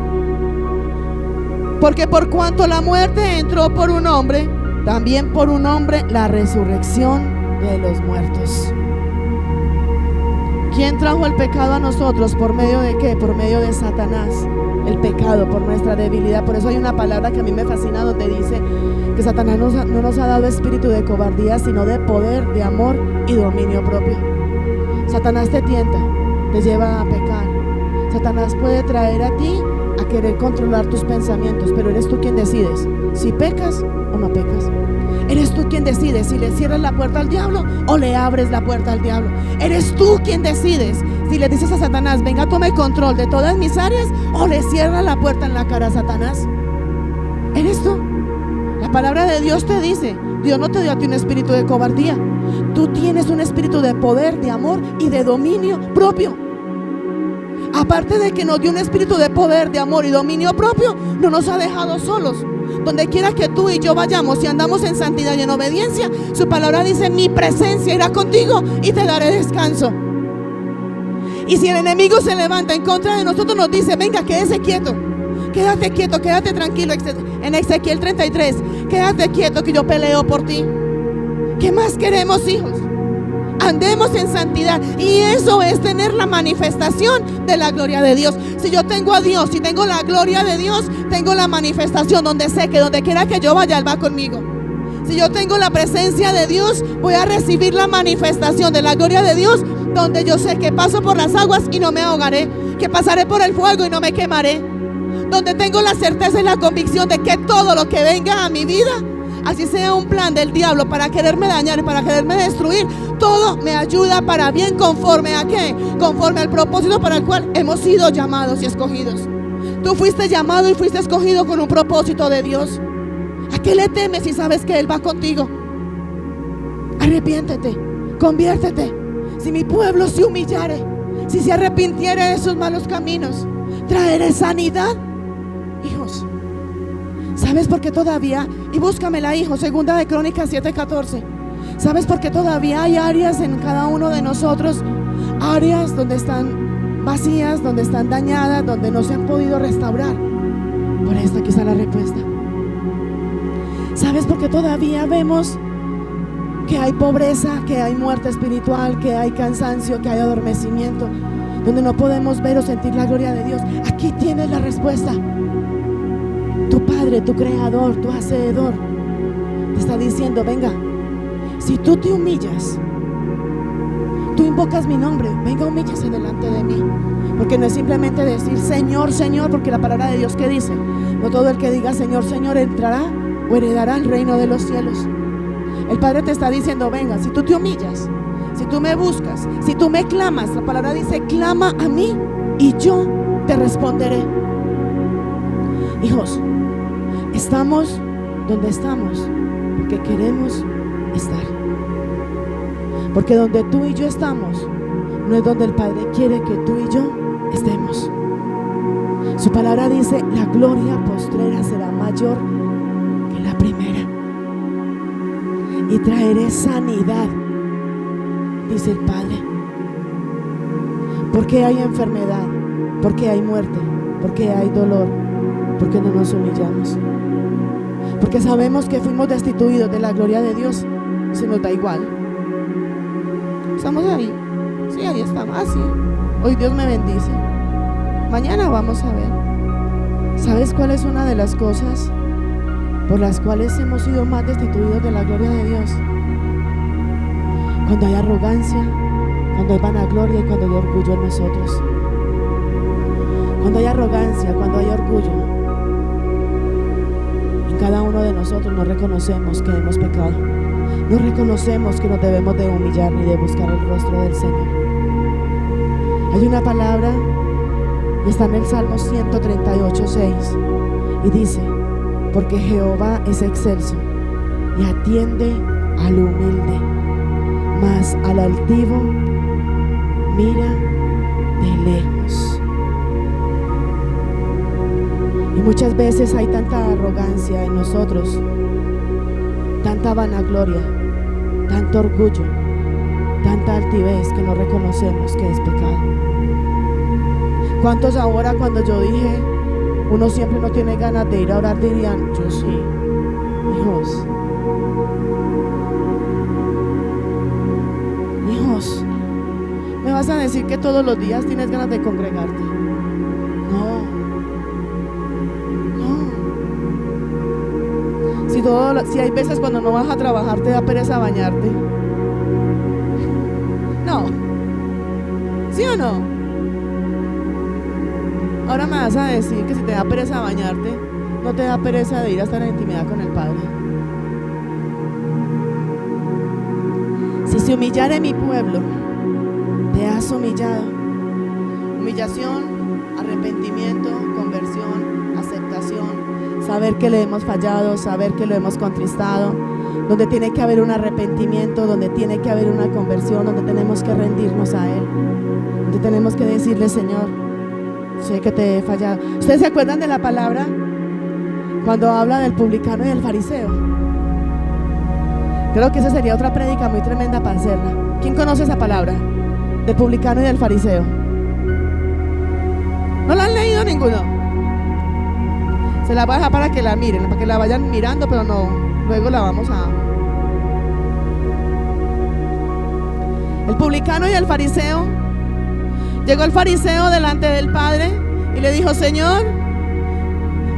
Porque por cuanto la muerte entró por un hombre, también por un hombre la resurrección de los muertos. ¿Quién trajo el pecado a nosotros? ¿Por medio de qué? Por medio de Satanás. El pecado, por nuestra debilidad. Por eso hay una palabra que a mí me fascina, donde dice que Satanás no nos ha dado espíritu de cobardía, sino de poder, de amor y dominio propio. Satanás te tienta, te lleva a pecar. Satanás puede traer a ti a querer controlar tus pensamientos, pero eres tú quien decides si pecas o no pecas. Eres tú quien decides si le cierras la puerta al diablo o le abres la puerta al diablo. Eres tú quien decides si le dices a Satanás: venga, tome control de todas mis áreas, o le cierras la puerta en la cara a Satanás. Eres tú. La palabra de Dios te dice: Dios no te dio a ti un espíritu de cobardía. Tú tienes un espíritu de poder, de amor y de dominio propio. Aparte de que nos dio un espíritu de poder, de amor y dominio propio, no nos ha dejado solos. Donde quiera que tú y yo vayamos, si andamos en santidad y en obediencia, su palabra dice: mi presencia irá contigo y te daré descanso. Y si el enemigo se levanta en contra de nosotros, nos dice: venga, quédese quieto, quédate quieto, quédate tranquilo. En Ezequiel 33, quédate quieto que yo peleo por ti. ¿Qué más queremos, hijos? Andemos en santidad, y eso es tener la manifestación de la gloria de Dios. Si yo tengo a Dios, si tengo la gloria de Dios, tengo la manifestación, donde sé que donde quiera que yo vaya, Él va conmigo. Si yo tengo la presencia de Dios, voy a recibir la manifestación de la gloria de Dios, donde yo sé que paso por las aguas y no me ahogaré, que pasaré por el fuego y no me quemaré. Donde tengo la certeza y la convicción de que todo lo que venga a mi vida, así sea un plan del diablo para quererme dañar y para quererme destruir, todo me ayuda para bien. ¿Conforme a qué? Conforme al propósito para el cual hemos sido llamados y escogidos. Tú fuiste llamado y fuiste escogido con un propósito de Dios. ¿A qué le temes si sabes que Él va contigo? Arrepiéntete, conviértete. Si mi pueblo se humillare, si se arrepintiere de sus malos caminos, traeré sanidad. Hijos, ¿sabes por qué todavía? Y búscamela, hijo, segunda de Crónicas 7:14. ¿Sabes por qué todavía hay áreas en cada uno de nosotros? Áreas donde están vacías, donde están dañadas, donde no se han podido restaurar. Por esto aquí está la respuesta. ¿Sabes por qué todavía vemos que hay pobreza, que hay muerte espiritual, que hay cansancio, que hay adormecimiento, donde no podemos ver o sentir la gloria de Dios? Aquí tienes la respuesta. Tu Padre, tu Creador, tu Hacedor, te está diciendo: venga, si tú te humillas, tú invocas mi nombre, venga, humíllese delante de mí. Porque no es simplemente decir Señor, Señor, porque la palabra de Dios, ¿qué dice? No todo el que diga Señor, Señor entrará o heredará el reino de los cielos. El Padre te está diciendo: venga, si tú te humillas, si tú me buscas, si tú me clamas, la palabra dice: clama a mí y yo te responderé. Hijos, estamos donde estamos porque queremos estar. Porque donde tú y yo estamos no es donde el Padre quiere que tú y yo estemos. Su palabra dice: la gloria postrera será mayor que la primera, y traeré sanidad, dice el Padre. Porque hay enfermedad, porque hay muerte, porque hay dolor, porque no nos humillamos, porque sabemos que fuimos destituidos de la gloria de Dios. Se nos da igual. Estamos ahí, sí, ahí estamos. Sí, hoy Dios me bendice, mañana vamos a ver. ¿Sabes cuál es una de las cosas por las cuales hemos sido más destituidos de la gloria de Dios? Cuando hay arrogancia, cuando hay vanagloria y cuando hay orgullo en nosotros. Cuando hay arrogancia, cuando hay orgullo, en cada uno de nosotros no reconocemos que hemos pecado. No reconocemos que nos debemos de humillar ni de buscar el rostro del Señor. Hay una palabra y está en el Salmo 138:6 y dice: porque Jehová es excelso y atiende al humilde, mas al altivo mira de lejos. Y muchas veces hay tanta arrogancia en nosotros, tanta vanagloria, tanto orgullo, tanta altivez, que no reconocemos que es pecado. ¿Cuántos ahora, cuando yo dije uno siempre no tiene ganas de ir a orar, dirían: yo sí? Hijos, me vas a decir que todos los días tienes ganas de congregarte. No. Si hay veces cuando no vas a trabajar te da pereza bañarte. No. ¿Sí o no? Ahora me vas a decir que si te da pereza bañarte, no te da pereza de ir hasta la intimidad con el Padre. Si se humillare mi pueblo, te has humillado. Humillación, arrepentimiento, conversión, aceptación, saber que le hemos fallado, saber que lo hemos contristado, donde tiene que haber un arrepentimiento, donde tiene que haber una conversión, donde tenemos que rendirnos a Él, donde tenemos que decirle: Señor, sé que te he fallado. ¿Ustedes se acuerdan de la palabra cuando habla del publicano y del fariseo? Creo que esa sería otra prédica muy tremenda para hacerla. ¿Quién conoce esa palabra? Del publicano y del fariseo. ¿No la han leído ninguno? Se la voy a dejar para que la miren, para que la vayan mirando, pero no, luego la vamos a... El publicano y el fariseo. Llegó el fariseo delante del Padre y le dijo: Señor,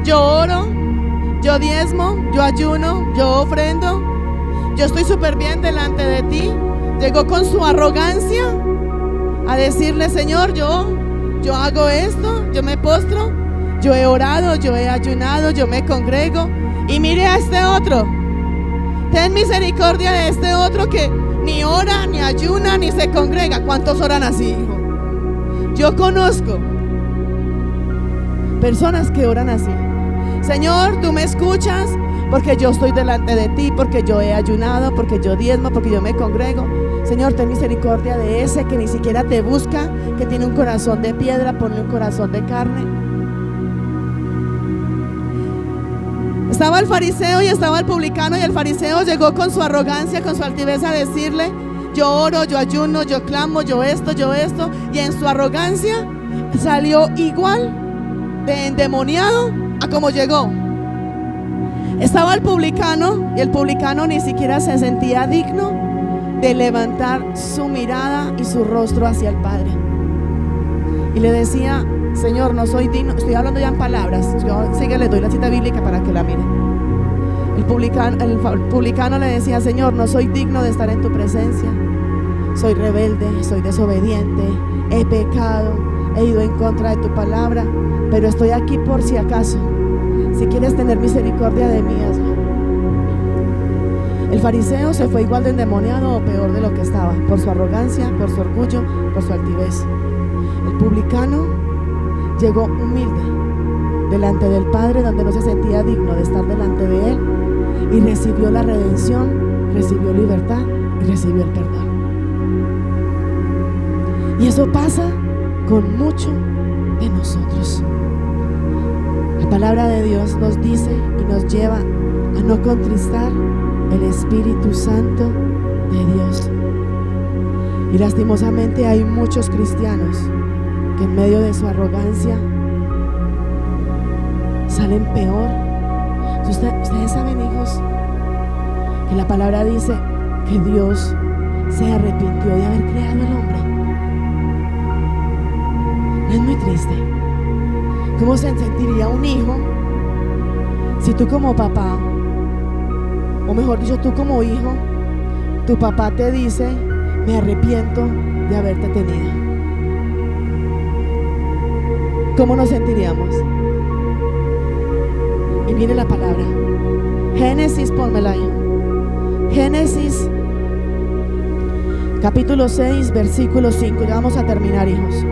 yo oro, yo diezmo, yo ayuno, yo ofrendo, yo estoy súper bien delante de ti. Llegó con su arrogancia a decirle: Señor, yo hago esto, yo me postro, yo he orado, yo he ayunado, yo me congrego. Y mire a este otro. Ten misericordia de este otro que ni ora, ni ayuna, ni se congrega. ¿Cuántos oran así, hijo? Yo conozco personas que oran así. Señor, tú me escuchas porque yo estoy delante de ti, porque yo he ayunado, porque yo diezmo, porque yo me congrego. Señor, ten misericordia de ese que ni siquiera te busca, que tiene un corazón de piedra, ponle un corazón de carne. Estaba el fariseo y estaba el publicano, y el fariseo llegó con su arrogancia, con su altivez a decirle: yo oro, yo ayuno, yo clamo, yo esto, y en su arrogancia salió igual de endemoniado a como llegó. Estaba el publicano, y el publicano ni siquiera se sentía digno de levantar su mirada y su rostro hacia el Padre, y le decía: Señor, no soy digno. Estoy hablando ya en palabras. Yo le doy la cita bíblica para que la miren. El publicano le decía: Señor, no soy digno de estar en tu presencia. Soy rebelde, soy desobediente, he pecado, he ido en contra de tu palabra, pero estoy aquí por si acaso. Si quieres tener misericordia de mí, hazlo. El fariseo se fue igual de endemoniado o peor de lo que estaba, por su arrogancia, por su orgullo, por su altivez. El publicano llegó humilde delante del Padre, donde no se sentía digno de estar delante de Él, y recibió la redención, recibió libertad y recibió el perdón. Y eso pasa con mucho de nosotros. La palabra de Dios nos dice y nos lleva a no contristar el Espíritu Santo de Dios. Y lastimosamente hay muchos cristianos que en medio de su arrogancia salen peor. Ustedes saben, hijos, que la palabra dice que Dios se arrepintió de haber creado al hombre. ¿No es muy triste? ¿Cómo se sentiría un hijo si tú como papá, o mejor dicho, tú como hijo, tu papá te dice: me arrepiento de haberte tenido? ¿Cómo nos sentiríamos? Y viene la palabra. Génesis, pónmela ahí. Génesis capítulo 6, versículo 5. Ya vamos a terminar, hijos.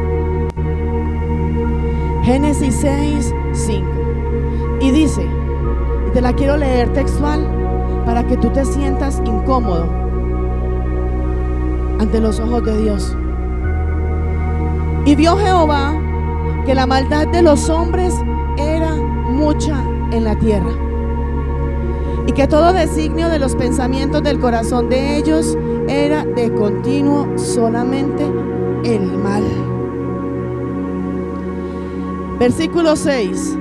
Génesis 6, 5. Y dice, y te la quiero leer textual para que tú te sientas incómodo ante los ojos de Dios. Y vio Jehová que la maldad de los hombres era mucha en la tierra, y que todo designio de los pensamientos del corazón de ellos era de continuo solamente el mal. Versículo 6.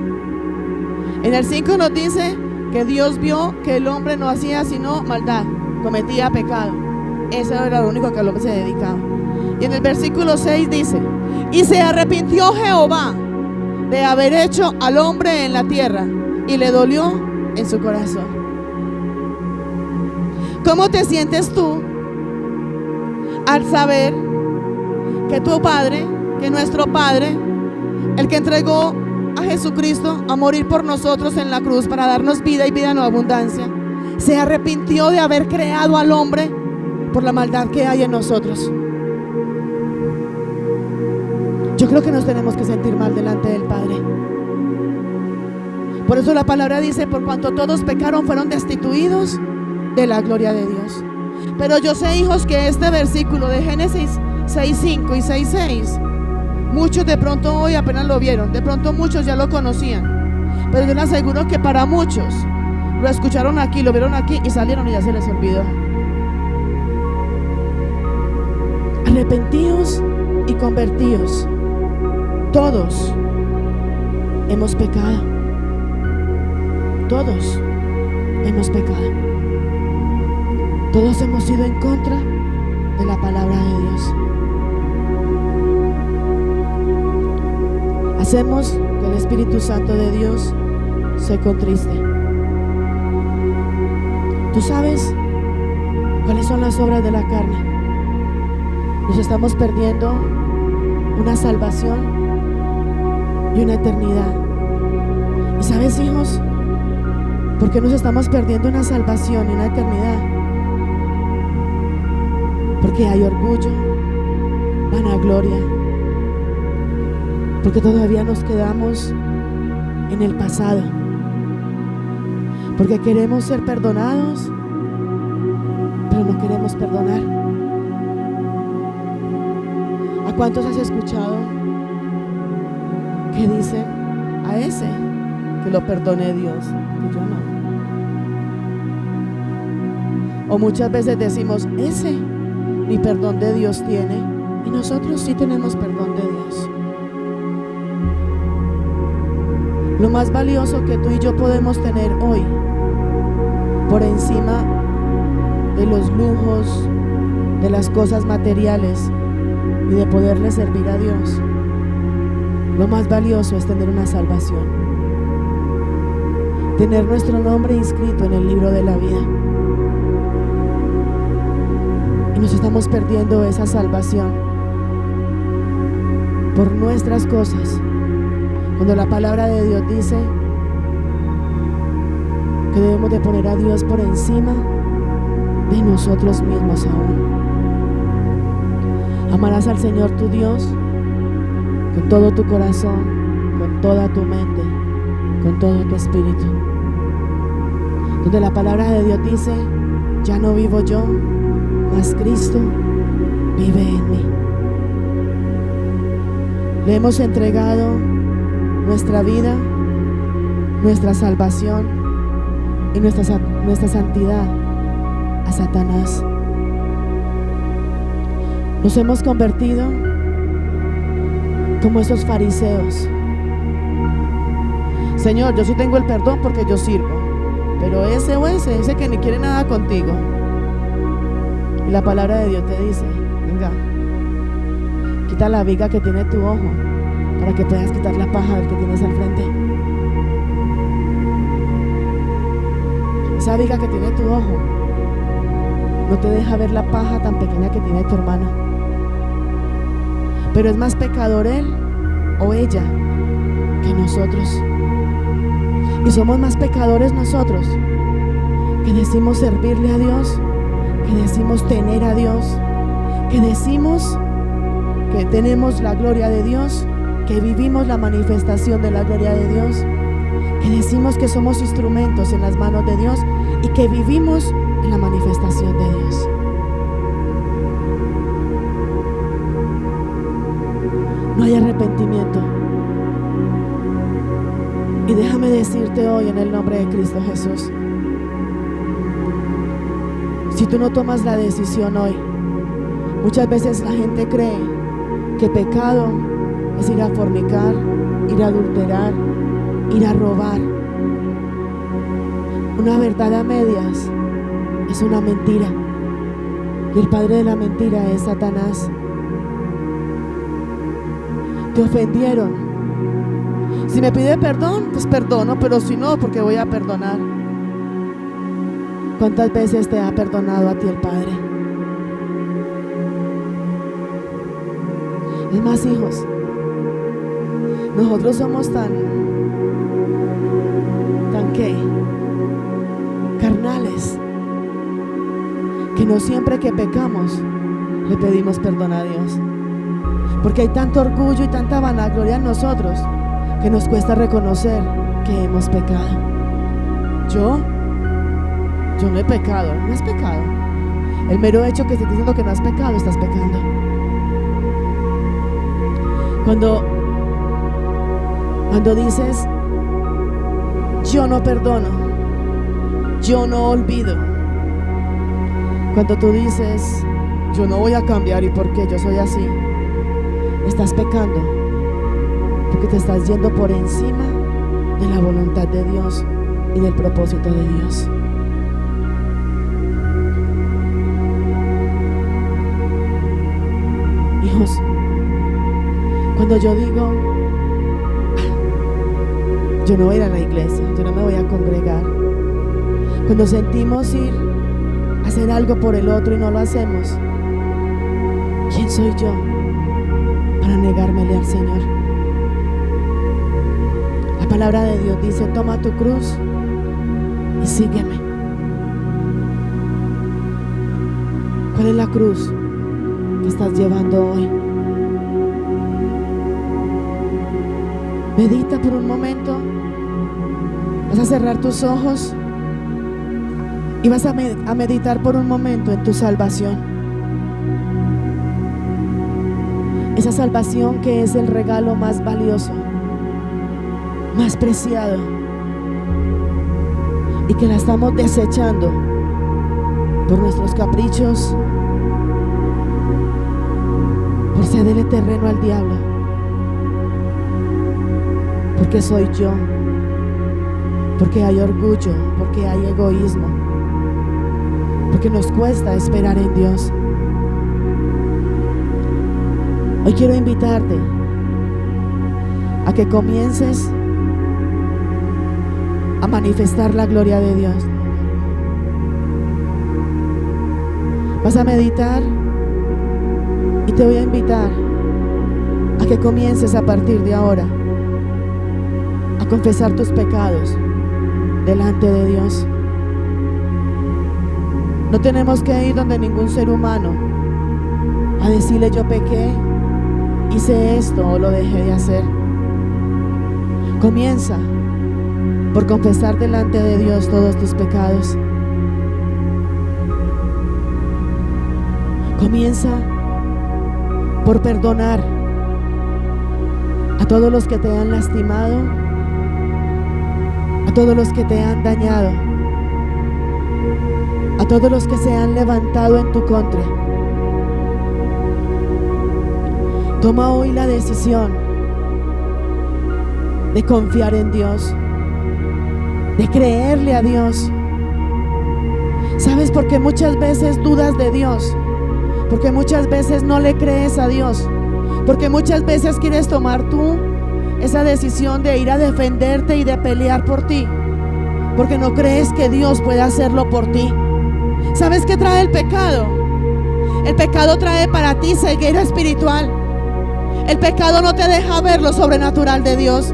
En el 5 nos dice que Dios vio que el hombre no hacía sino maldad, cometía pecado. Eso era lo único que a lo que se dedicaba. Y en el versículo 6 dice: y se arrepintió Jehová de haber hecho al hombre en la tierra, y le dolió en su corazón. ¿Cómo te sientes tú al saber que tu Padre, que nuestro Padre, el que entregó a Jesucristo a morir por nosotros en la cruz para darnos vida y vida en abundancia, se arrepintió de haber creado al hombre por la maldad que hay en nosotros? Yo creo que nos tenemos que sentir mal delante del Padre. Por eso la palabra dice: por cuanto todos pecaron, fueron destituidos de la gloria de Dios. Pero yo sé, hijos, que este versículo de Génesis 6:5 y 6:6, muchos de pronto hoy apenas lo vieron, de pronto muchos ya lo conocían, pero yo les aseguro que para muchos lo escucharon aquí, lo vieron aquí y salieron y ya se les olvidó. Arrepentíos y convertíos. Todos hemos pecado. Todos hemos pecado. Todos hemos ido en contra de la palabra de Dios. Hacemos que el Espíritu Santo de Dios se contriste. ¿Tú sabes cuáles son las obras de la carne? Nos estamos perdiendo una salvación y una eternidad. ¿Y sabes, hijos, por qué nos estamos perdiendo una salvación y una eternidad? Porque hay orgullo, vanagloria, porque todavía nos quedamos en el pasado, porque queremos ser perdonados, pero no queremos perdonar. ¿A cuántos has escuchado que dicen: a ese que lo perdone Dios, y yo no? O muchas veces decimos: ese ni perdón de Dios tiene, y nosotros sí tenemos perdón de Dios. Lo más valioso que tú y yo podemos tener hoy, por encima de los lujos, de las cosas materiales y de poderle servir a Dios, lo más valioso es tener una salvación, tener nuestro nombre inscrito en el libro de la vida. Y nos estamos perdiendo esa salvación por nuestras cosas, cuando la palabra de Dios dice que debemos de poner a Dios por encima de nosotros mismos aún. Amarás al Señor tu Dios con todo tu corazón, con toda tu mente, con todo tu espíritu. Donde la palabra de Dios dice: ya no vivo yo, mas Cristo vive en mí. Le hemos entregado nuestra vida, nuestra salvación y nuestra santidad a Satanás. Nos hemos convertido como esos fariseos. Señor, yo sí tengo el perdón porque yo sirvo, pero ese que ni quiere nada contigo. Y la palabra de Dios te dice: venga, quita la viga que tiene tu ojo para que puedas quitar la paja del que tienes al frente. Esa viga que tiene tu ojo no te deja ver la paja tan pequeña que tiene tu hermano. Pero es más pecador él o ella que nosotros. Y somos más pecadores nosotros, que decimos servirle a Dios, que decimos tener a Dios, que decimos que tenemos la gloria de Dios, que vivimos la manifestación de la gloria de Dios, que decimos que somos instrumentos en las manos de Dios y que vivimos en la manifestación de Dios. No hay arrepentimiento. Y déjame decirte hoy, en el nombre de Cristo Jesús, si tú no tomas la decisión hoy, muchas veces la gente cree que pecado es ir a fornicar, ir a adulterar, ir a robar. Una verdad a medias es una mentira, y el padre de la mentira es Satanás. te ofendieron. Si me pide perdón, pues perdono, pero si no, porque voy a perdonar. ¿Cuántas veces te ha perdonado a ti el Padre? Es más, hijos, nosotros somos tan ¿qué? Carnales, que no siempre que pecamos le pedimos perdón a Dios, porque hay tanto orgullo y tanta vanagloria en nosotros que nos cuesta reconocer que hemos pecado. Yo no he pecado. No has pecado. El mero hecho que estés diciendo que no has pecado, estás pecando. Cuando dices yo no perdono, yo no olvido, cuando tú dices yo no voy a cambiar y porque yo soy así, estás pecando, porque te estás yendo por encima de la voluntad de Dios y del propósito de Dios. Hijos, cuando yo digo yo no voy a ir a la iglesia, yo no me voy a congregar, cuando sentimos ir a hacer algo por el otro y no lo hacemos, ¿quién soy yo para negármele al Señor? La palabra de Dios dice: toma tu cruz y sígueme. ¿Cuál es la cruz que estás llevando hoy? Medita por un momento. Vas a cerrar tus ojos y vas a meditar por un momento en tu salvación. Esa salvación que es el regalo más valioso, más preciado, y que la estamos desechando por nuestros caprichos, por cederle terreno al diablo, porque soy yo, porque hay orgullo, porque hay egoísmo, porque nos cuesta esperar en Dios. Hoy quiero invitarte a que comiences a manifestar la gloria de Dios. Vas a meditar y te voy a invitar a que comiences a partir de ahora a confesar tus pecados delante de Dios. No tenemos que ir donde ningún ser humano a decirle: yo pequé, hice esto o lo dejé de hacer. Comienza por confesar delante de Dios todos tus pecados. Comienza por perdonar a todos los que te han lastimado, a todos los que te han dañado, a todos los que se han levantado en tu contra. Toma hoy la decisión de confiar en Dios, de creerle a Dios. ¿Sabes por qué muchas veces dudas de Dios? Porque muchas veces no le crees a Dios, porque muchas veces quieres tomar tú esa decisión de ir a defenderte y de pelear por ti, porque no crees que Dios pueda hacerlo por ti. ¿Sabes qué trae el pecado? El pecado trae para ti ceguera espiritual. El pecado no te deja ver lo sobrenatural de Dios.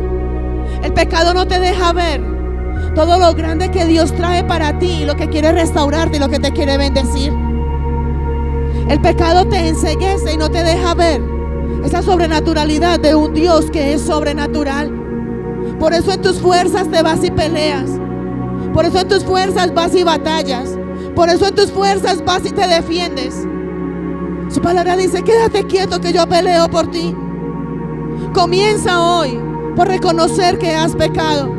El pecado no te deja ver todo lo grande que Dios trae para ti, y lo que quiere restaurarte y lo que te quiere bendecir. El pecado te enceguece y no te deja ver esa sobrenaturalidad de un Dios que es sobrenatural. Por eso en tus fuerzas te vas y peleas. Por eso en tus fuerzas vas y batallas. Por eso en tus fuerzas vas y te defiendes. Su palabra dice: quédate quieto que yo peleo por ti. Comienza hoy por reconocer que has pecado.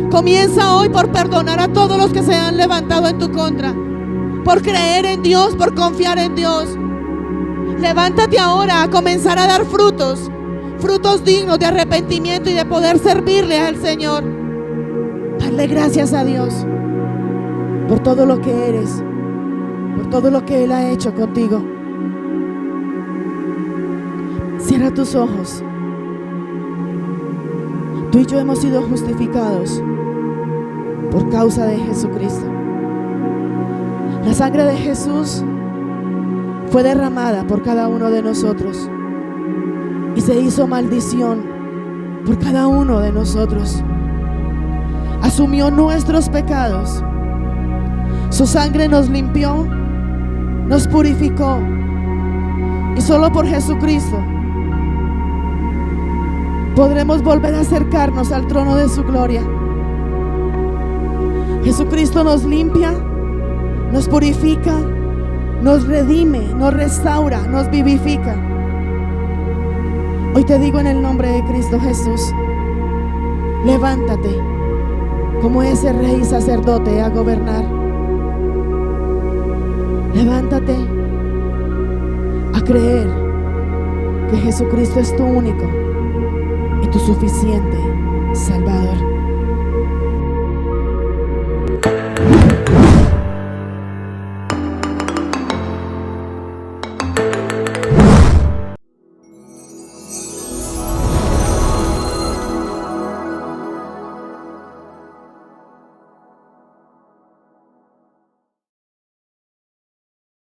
Comienza hoy por perdonar a todos los que se han levantado en tu contra, por creer en Dios, por confiar en Dios. Levántate ahora a comenzar a dar frutos dignos de arrepentimiento y de poder servirle al Señor. Darle gracias a Dios por todo lo que eres, por todo lo que Él ha hecho contigo. Cierra tus ojos Tú y yo hemos sido justificados por causa de Jesucristo. La sangre de Jesús fue derramada por cada uno de nosotros y se hizo maldición por cada uno de nosotros. Asumió nuestros pecados. Su sangre nos limpió, nos purificó, y solo por Jesucristo podremos volver a acercarnos al trono de su gloria. Jesucristo nos limpia, nos purifica, nos redime, nos restaura, nos vivifica. Hoy te digo en el nombre de Cristo Jesús, levántate como ese rey y sacerdote a gobernar. Levántate a creer que Jesucristo es tu único y tu suficiente Salvador.